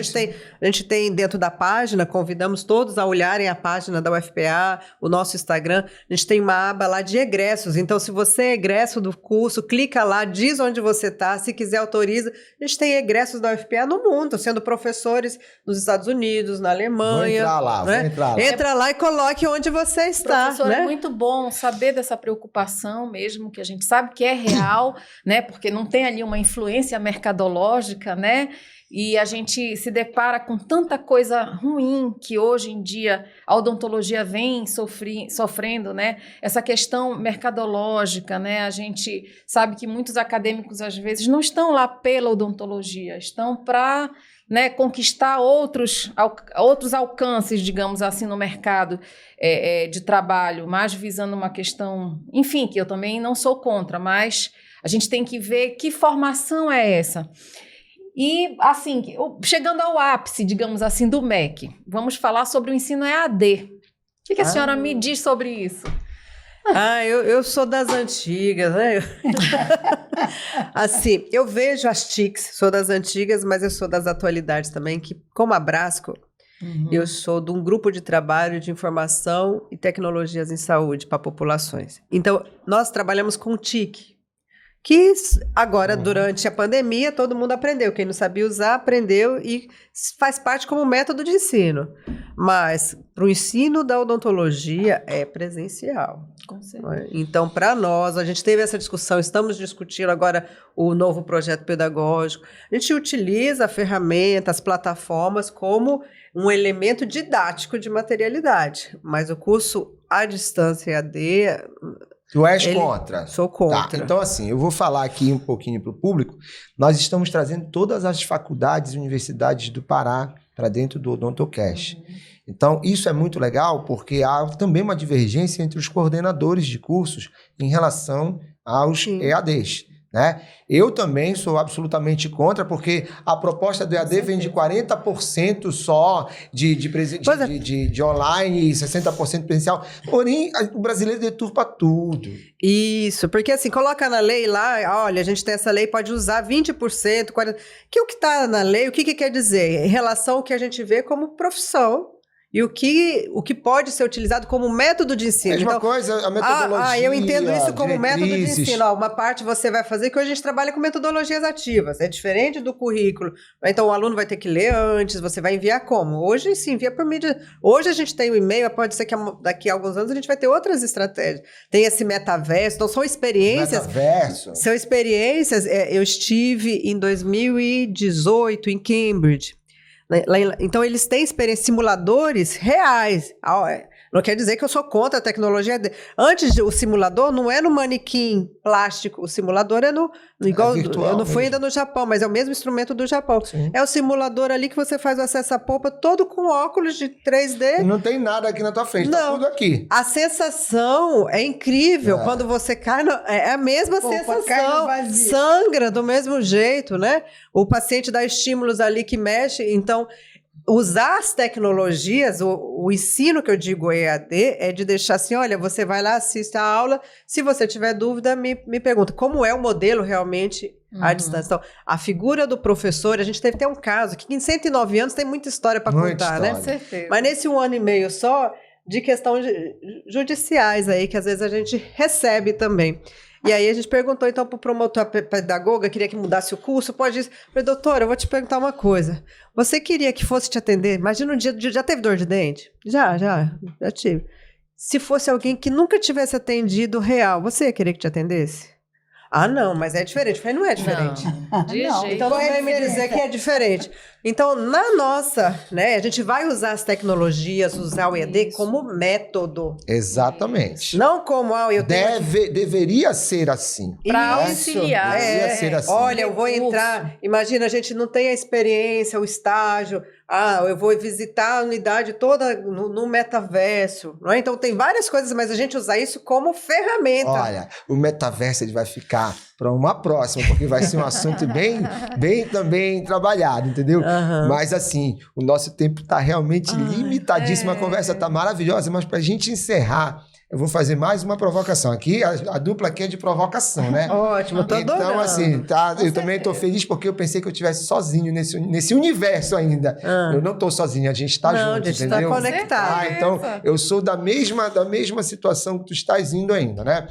gente tem dentro da página, convidamos todos a olharem a página da UFPA, o nosso Instagram, a gente tem uma aba lá de egressos, então se você é egresso do curso, clica lá, diz onde você está, se quiser autoriza, a gente tem egressos da UFPA no mundo, sendo professores nos Estados Unidos, na Alemanha. Vou entrar lá, né? vou entrar lá. Entra lá e coloque onde você está. Professor, né? é muito bom saber dessa preocupação mesmo, que a gente sabe que é real, né? Porque não tem ali uma influência mercadológica, né? E a gente se depara com tanta coisa ruim que hoje em dia a odontologia vem sofrendo, né? Essa questão mercadológica, né? A gente sabe que muitos acadêmicos, às vezes, não estão lá pela odontologia, estão para... né, conquistar outros alcances, digamos assim, no mercado de trabalho, mais visando uma questão, enfim, que eu também não sou contra, mas a gente tem que ver que formação é essa. E, assim, chegando ao ápice, digamos assim, do MEC, vamos falar sobre o ensino EAD. O que a senhora me diz sobre isso? Eu sou das antigas, né? Assim, eu vejo as TICs, sou das antigas, mas eu sou das atualidades também, que como a Brasco, eu sou de um grupo de trabalho de informação e tecnologias em saúde para populações. Então, nós trabalhamos com TIC, que agora, durante a pandemia, todo mundo aprendeu. Quem não sabia usar, aprendeu e faz parte como método de ensino. Mas, para o ensino da odontologia, é presencial. Com certeza. Então, para nós, a gente teve essa discussão, estamos discutindo agora o novo projeto pedagógico. A gente utiliza a ferramenta, as plataformas como um elemento didático de materialidade. Mas o curso à distância EAD... Tu és contra? Sou contra. Tá, então, assim, eu vou falar aqui um pouquinho para o público. Nós estamos trazendo todas as faculdades e universidades do Pará para dentro do OdontoCast. Então, isso é muito legal porque há também uma divergência entre os coordenadores de cursos em relação aos EADs. Né? Eu também sou absolutamente contra, porque a proposta do EAD vem de 40% só de online e 60% presencial. Porém, o brasileiro deturpa tudo. Isso, porque assim, coloca na lei lá, olha, a gente tem essa lei, pode usar 20%, 40%. Que o que está na lei, o que quer dizer? Em relação ao que a gente vê como profissão. E o que pode ser utilizado como método de ensino. Mesma então, coisa, a metodologia. Eu entendo isso como método de diretrizes. ensino. Uma parte você vai fazer, que hoje a gente trabalha com metodologias ativas. É diferente do currículo. Então, o aluno vai ter que ler antes, você vai enviar como? Hoje, sim, envia por mídia. Hoje a gente tem o e-mail, pode ser que daqui a alguns anos a gente vai ter outras estratégias. Tem esse metaverso, então são experiências. Metaverso. São experiências. Eu estive em 2018 em Cambridge. Então, eles têm simuladores reais. Não quer dizer que eu sou contra a tecnologia. Antes, o simulador não é no manequim plástico, o simulador é no igual, virtual eu não fui mesmo. ainda no Japão, mas é o mesmo instrumento do Japão. Sim. É o simulador ali que você faz o acesso à polpa todo com óculos de 3D. Não tem nada aqui na tua frente, tá Não. tudo aqui. A sensação é incrível. Quando você cai, é a mesma Polpa cai no sensação. vazio. Sangra do mesmo jeito, né? O paciente dá estímulos ali que mexe. Então, usar as tecnologias, o ensino que eu digo EAD, é de deixar assim, olha, você vai lá, assiste a aula, se você tiver dúvida, me pergunta. Como é o modelo realmente à distância? Então, a figura do professor, a gente teve até um caso, que em 109 anos tem muita história para Muita contar, história. né? Com certeza. Mas nesse 1 ano e meio só, de questões judiciais aí, que às vezes a gente recebe também. E aí a gente perguntou então para o promotor pedagoga, queria que mudasse o curso, pode isso. Eu falei, doutora, eu vou te perguntar uma coisa. Você queria que fosse te atender? Imagina um dia, já teve dor de dente? Já tive. Se fosse alguém que nunca tivesse atendido real, você ia querer que te atendesse? Ah, não, mas é diferente. Eu falei, não é diferente. De Não, jeito. Então não Qual é a vem me dizer diferença? que é diferente. Então, na nossa, né, a gente vai usar as tecnologias, usar o EAD Isso. como método. Exatamente. Não como, eu tenho... Deveria ser assim. Pra Isso, auxiliar. Deveria ser assim. Olha, eu vou Recurso. entrar. Imagina, a gente não tem a experiência, o estágio. Eu vou visitar a unidade toda no metaverso. Não é? Então, tem várias coisas, mas a gente usa isso como ferramenta. Olha, o metaverso ele vai ficar para uma próxima, porque vai ser um assunto bem também trabalhado, entendeu? Aham. Mas assim, o nosso tempo está realmente limitadíssimo, a conversa está maravilhosa, mas para a gente encerrar, eu vou fazer mais uma provocação aqui, a dupla aqui é de provocação, né? Ótimo, tô Então, adorando. assim, tá, eu também estou feliz porque eu pensei que eu estivesse sozinho nesse universo ainda. Eu não estou sozinho, a gente está Não, junto, a gente entendeu? tá conectado. Então, eu sou da mesma situação que tu estás indo ainda, né?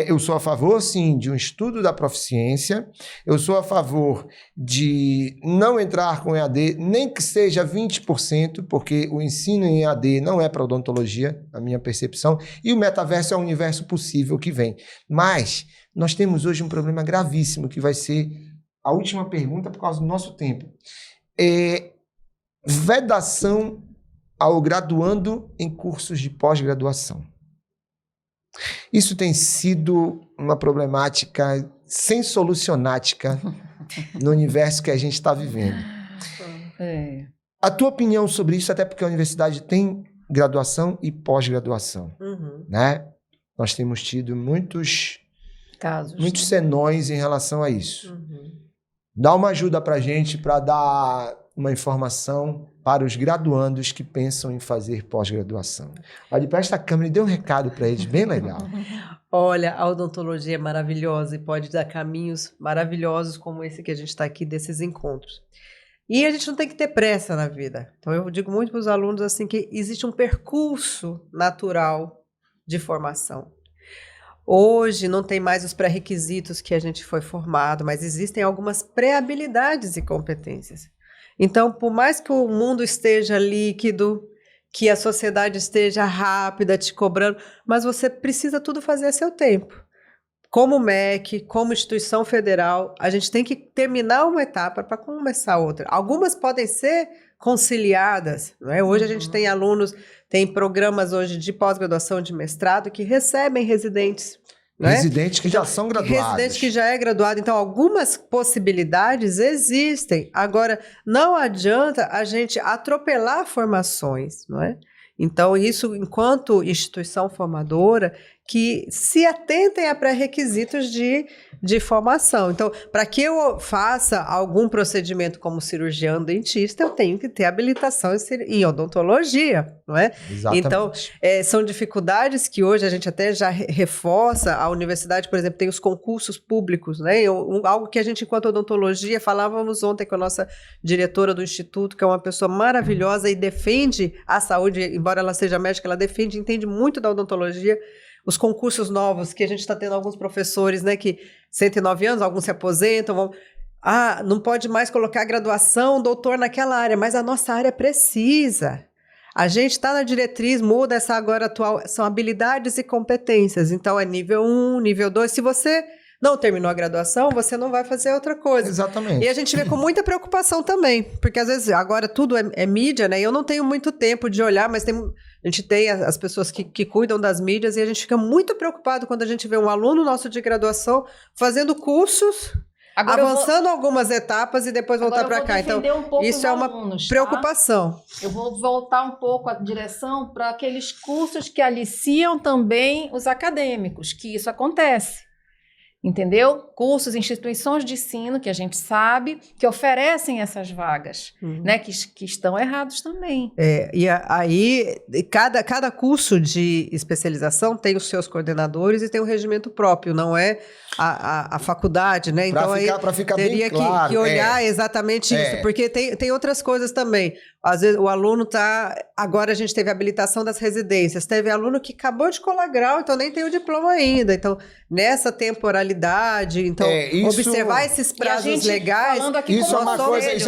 Eu sou a favor, sim, de um estudo da proficiência, eu sou a favor de não entrar com EAD, nem que seja 20%, porque o ensino em EAD não é para odontologia, na minha percepção, e o metaverso é o universo possível que vem. Mas nós temos hoje um problema gravíssimo, que vai ser a última pergunta por causa do nosso tempo. Vedação ao graduando em cursos de pós-graduação. Isso tem sido uma problemática sem solucionática no universo que a gente está vivendo. A tua opinião sobre isso, até porque a universidade tem graduação e pós-graduação, né? Nós temos tido muitos Casos. muitos senões em relação a isso. Dá uma ajuda para a gente, para dar uma informação para os graduandos que pensam em fazer pós-graduação. Olha, presta a câmera e dê um recado para eles, bem legal. Olha, a odontologia é maravilhosa e pode dar caminhos maravilhosos como esse que a gente está aqui, desses encontros. E a gente não tem que ter pressa na vida. Então, eu digo muito para os alunos assim que existe um percurso natural de formação. Hoje não tem mais os pré-requisitos que a gente foi formado, mas existem algumas pré-habilidades e competências. Então, por mais que o mundo esteja líquido, que a sociedade esteja rápida, te cobrando, mas você precisa tudo fazer a seu tempo. Como MEC, como instituição federal, a gente tem que terminar uma etapa para começar outra. Algumas podem ser conciliadas, não é? Hoje a gente tem alunos, tem programas hoje de pós-graduação, de mestrado, que recebem residentes. Né? Residentes que já são graduados. Residente que já é graduado. Então, algumas possibilidades existem. Agora, não adianta a gente atropelar formações, não é? Então, isso, enquanto instituição formadora, que se atentem a pré-requisitos de formação. Então, para que eu faça algum procedimento como cirurgião dentista, eu tenho que ter habilitação em odontologia, não é? Exatamente. Então, são dificuldades que hoje a gente até já reforça. A universidade, por exemplo, tem os concursos públicos, né? Algo que a gente, enquanto odontologia, falávamos ontem com a nossa diretora do instituto, que é uma pessoa maravilhosa e defende a saúde, embora ela seja médica, ela defende, entende muito da odontologia. Os concursos novos, que a gente está tendo alguns professores, né, que 109 anos, alguns se aposentam, não pode mais colocar graduação, doutor naquela área, mas a nossa área precisa. A gente está na diretriz, muda essa agora atual, são habilidades e competências, então é nível 1, nível 2, se você não terminou a graduação, você não vai fazer outra coisa. Exatamente. E a gente vê com muita preocupação também, porque às vezes agora tudo é mídia, né? E eu não tenho muito tempo de olhar, mas a gente tem as pessoas que cuidam das mídias e a gente fica muito preocupado quando a gente vê um aluno nosso de graduação fazendo cursos, Agora avançando algumas etapas e depois voltar para cá. Então, isso é uma preocupação. Eu vou voltar um pouco a direção para aqueles cursos que aliciam também os acadêmicos, que isso acontece. Entendeu? Cursos, instituições de ensino que a gente sabe que oferecem essas vagas, né? Que estão errados também. E aí, cada curso de especialização tem os seus coordenadores e tem um regimento próprio, não é a faculdade, né? Então, Para ficar teria bem claro, que olhar exatamente isso, porque tem outras coisas também. Às vezes o aluno agora a gente teve a habilitação das residências, teve aluno que acabou de colar grau, então nem tem o diploma ainda. Então, nessa temporalidade, então, observar esses prazos legais. Isso é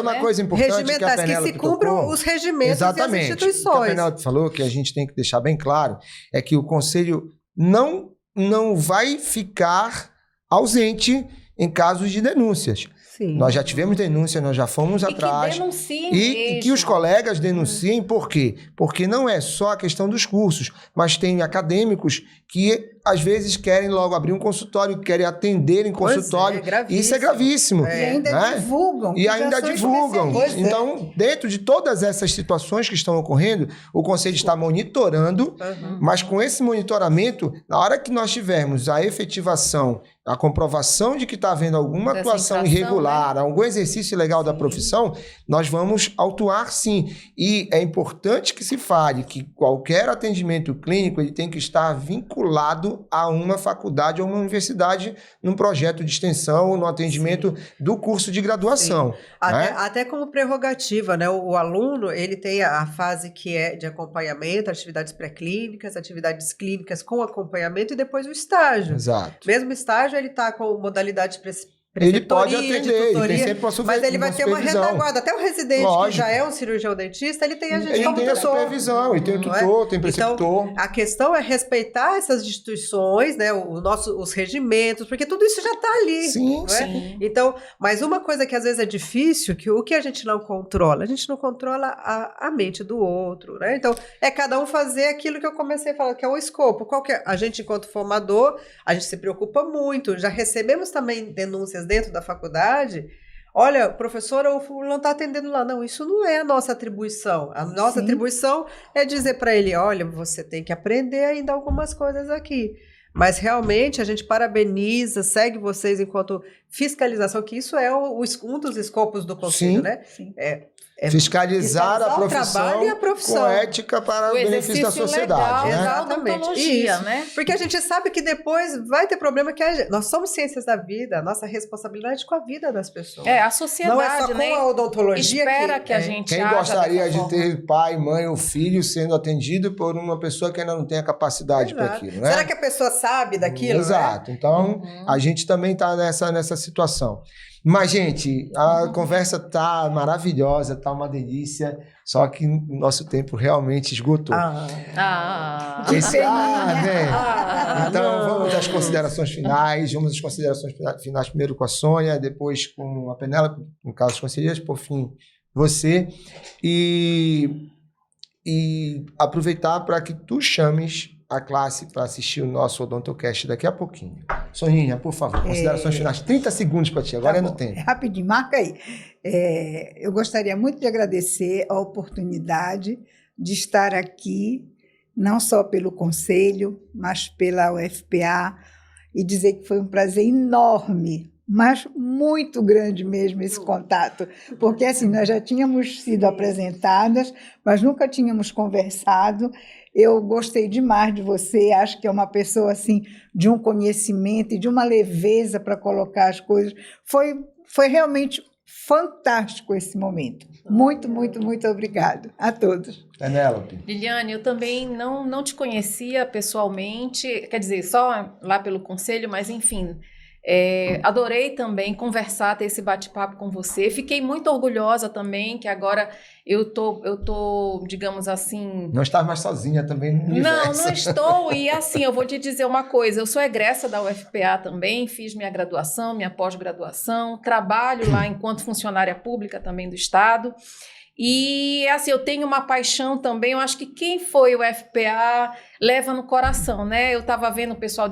uma coisa importante. Regimentais, que se cumpram os regimentos e as instituições. O que a Penélope falou, que a gente tem que deixar bem claro, é que o Conselho não vai ficar ausente em casos de denúncias. Sim. Nós já tivemos denúncia, nós já fomos atrás. Que denunciem e que os colegas denunciem, por quê? Porque não é só a questão dos cursos, mas tem acadêmicos que às vezes querem logo abrir um consultório, querem atender em consultório. Isso é gravíssimo. E ainda divulgam. E ainda divulgam. Então, dentro de todas essas situações que estão ocorrendo, o Conselho está monitorando, mas com esse monitoramento, na hora que nós tivermos a efetivação, a comprovação de que está havendo alguma atuação irregular, algum exercício ilegal da profissão, nós vamos autuar sim. E é importante que se fale que qualquer atendimento clínico ele tem que estar vinculado a uma faculdade ou uma universidade num projeto de extensão ou no atendimento do curso de graduação. Até como prerrogativa, né? O aluno, ele tem a fase que é de acompanhamento, atividades pré-clínicas, atividades clínicas com acompanhamento e depois o estágio. Exato. Mesmo estágio, ele está com modalidade ele pode atender, tutoria, ele tem sempre mas ele vai ter uma retaguarda. Até o residente, que já é um cirurgião dentista, ele tem a gente como tutor. Ele tem a supervisão, ele tem o tutor, tem preceptor. Então, a questão é respeitar essas instituições, né, os regimentos, porque tudo isso já está ali. Sim, sim. Então, mas uma coisa que às vezes é difícil, que o que a gente não controla a mente do outro, né? Então, é cada um fazer aquilo que eu comecei a falar, que é o escopo. A gente, enquanto formador, a gente se preocupa muito. Já recebemos também denúncias dentro da faculdade, olha, professora, o fulano está atendendo lá. Não, isso não é a nossa atribuição. A nossa atribuição é dizer para ele, olha, você tem que aprender ainda algumas coisas aqui. Mas realmente a gente parabeniza, segue vocês enquanto fiscalização, que isso é um dos escopos do Conselho, né? Sim. Fiscalizar a profissão, e a profissão com ética para o benefício da sociedade. Legal, né? Exatamente. Isso, né? Porque a gente sabe que depois vai ter problema que nós somos ciências da vida, a nossa responsabilidade com a vida das pessoas. A sociedade, não é só com a odontologia espera que a gente Quem gostaria de ter pai, mãe ou filho sendo atendido por uma pessoa que ainda não tem a capacidade para aquilo, né? Será que a pessoa sabe daquilo? Exato. Né? Então, a gente também está nessa situação. Mas, gente, a conversa tá maravilhosa, tá uma delícia, só que o nosso tempo realmente esgotou. Então, vamos às considerações finais. Vamos às considerações finais primeiro com a Sônia, depois com a Penélope, no caso dos conselheiros, por fim, você. E aproveitar para que tu chames a classe para assistir o nosso Odontocast daqui a pouquinho. Soninha, por favor, considerações finais. 30 segundos para ti, agora é no tempo. Rapidinho, marca aí. Eu gostaria muito de agradecer a oportunidade de estar aqui, não só pelo Conselho, mas pela UFPA, e dizer que foi um prazer enorme, mas muito grande mesmo esse contato, porque assim, nós já tínhamos sido apresentadas, mas nunca tínhamos conversado. Eu gostei demais de você, acho que é uma pessoa assim, de um conhecimento e de uma leveza para colocar as coisas. Foi realmente fantástico esse momento. Muito, muito, muito obrigado a todos. Penélope. Liliane, eu também não te conhecia pessoalmente, quer dizer, só lá pelo Conselho, mas enfim, Adorei também conversar, ter esse bate-papo com você. Fiquei muito orgulhosa também, que agora eu tô, digamos assim... Não está mais sozinha também no universo. Não estou. E assim, eu vou te dizer uma coisa. Eu sou egressa da UFPA também, fiz minha graduação, minha pós-graduação, trabalho lá enquanto funcionária pública também do Estado. E assim, eu tenho uma paixão também, eu acho que quem foi o FPA leva no coração, né? Eu estava vendo o pessoal,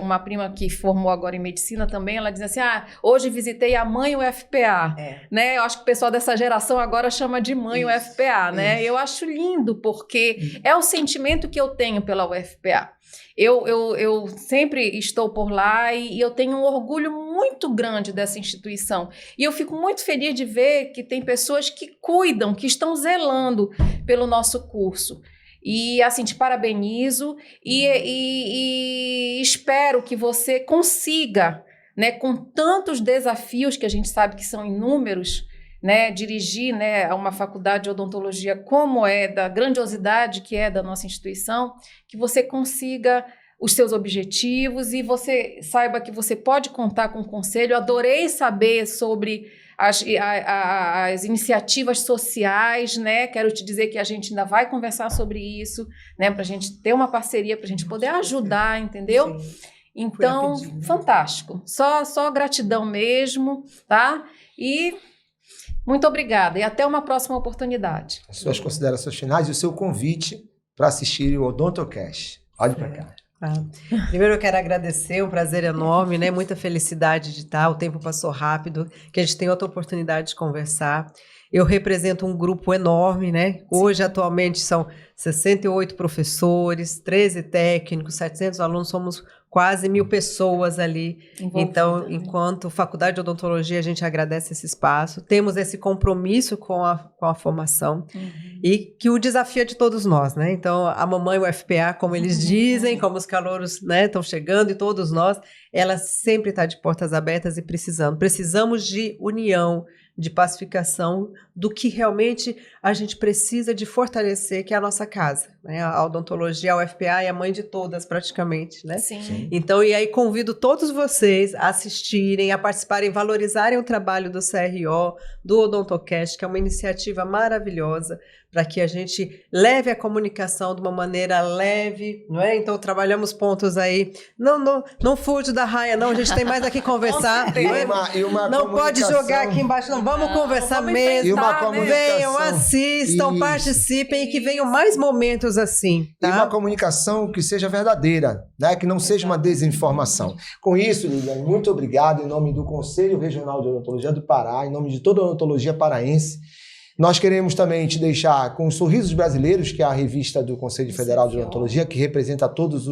uma prima que formou agora em medicina também, ela dizia assim, hoje visitei a mãe UFPA, né? Eu acho que o pessoal dessa geração agora chama de mãe UFPA, né? Eu acho lindo, porque é o sentimento que eu tenho pela UFPA. Eu sempre estou por lá e eu tenho um orgulho muito grande dessa instituição. E eu fico muito feliz de ver que tem pessoas que cuidam, que estão zelando pelo nosso curso. E, assim, te parabenizo e espero que você consiga, né, com tantos desafios que a gente sabe que são inúmeros, né, dirigir, né, a uma faculdade de odontologia como da grandiosidade que é da nossa instituição, que você consiga os seus objetivos e você saiba que você pode contar com o conselho. Adorei saber sobre as iniciativas sociais, né? Quero te dizer que a gente ainda vai conversar sobre isso, né, para a gente ter uma parceria, para a gente poder ajudar, entendeu? Sim. Então, fantástico. Só gratidão mesmo, tá? E muito obrigada e até uma próxima oportunidade. As suas considerações finais e o seu convite para assistir o Odontocast. Olhe para cá. Primeiro eu quero agradecer, um prazer enorme, né? Muita felicidade de estar, o tempo passou rápido, que a gente tem outra oportunidade de conversar. Eu represento um grupo enorme, né? Hoje, atualmente, são 68 professores, 13 técnicos, 700 alunos, somos quase 1.000 pessoas ali. Então, enquanto Faculdade de Odontologia, a gente agradece esse espaço. Temos esse compromisso com a formação e que o desafio é de todos nós, né? Então, a mamãe UFPA, como eles dizem, como os calouros, né, estão chegando e todos nós, ela sempre está de portas abertas e precisamos de união, de pacificação do que realmente a gente precisa de fortalecer, que é a nossa casa, né? A odontologia, a UFPA é a mãe de todas praticamente, né? Sim. Então, e aí convido todos vocês a assistirem, a participarem, valorizarem o trabalho do CRO, do Odontocast, que é uma iniciativa maravilhosa para que a gente leve a comunicação de uma maneira leve, não é? Então, trabalhamos pontos aí. Não fuja da raia, não. A gente tem mais aqui conversar. Não pode jogar aqui embaixo, não. Vamos conversar mesmo. E uma comunicação. Venham, assistam, participem e que venham mais momentos assim. Tá? E uma comunicação que seja verdadeira, né? Que não seja uma desinformação. Com isso, Liliane, muito obrigado em nome do Conselho Regional de Odontologia do Pará, em nome de toda a odontologia paraense. Nós queremos também te deixar com os Sorrisos Brasileiros, que é a revista do Conselho Federal de Odontologia, que representa todos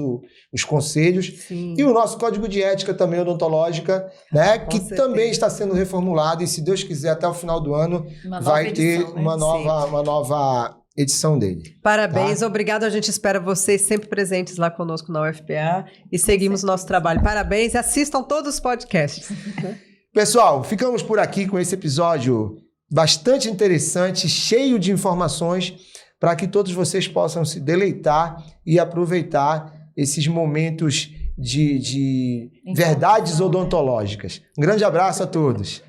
os conselhos. Sim. E o nosso Código de Ética também odontológica, né, que também está sendo reformulado e, se Deus quiser, até o final do ano vai ter uma nova edição dele. Parabéns, tá? Obrigado. A gente espera vocês sempre presentes lá conosco na UFPA e seguimos nosso trabalho. Parabéns e assistam todos os podcasts. Pessoal, ficamos por aqui com esse episódio bastante interessante, cheio de informações, para que todos vocês possam se deleitar e aproveitar esses momentos de verdades odontológicas. Um grande abraço a todos.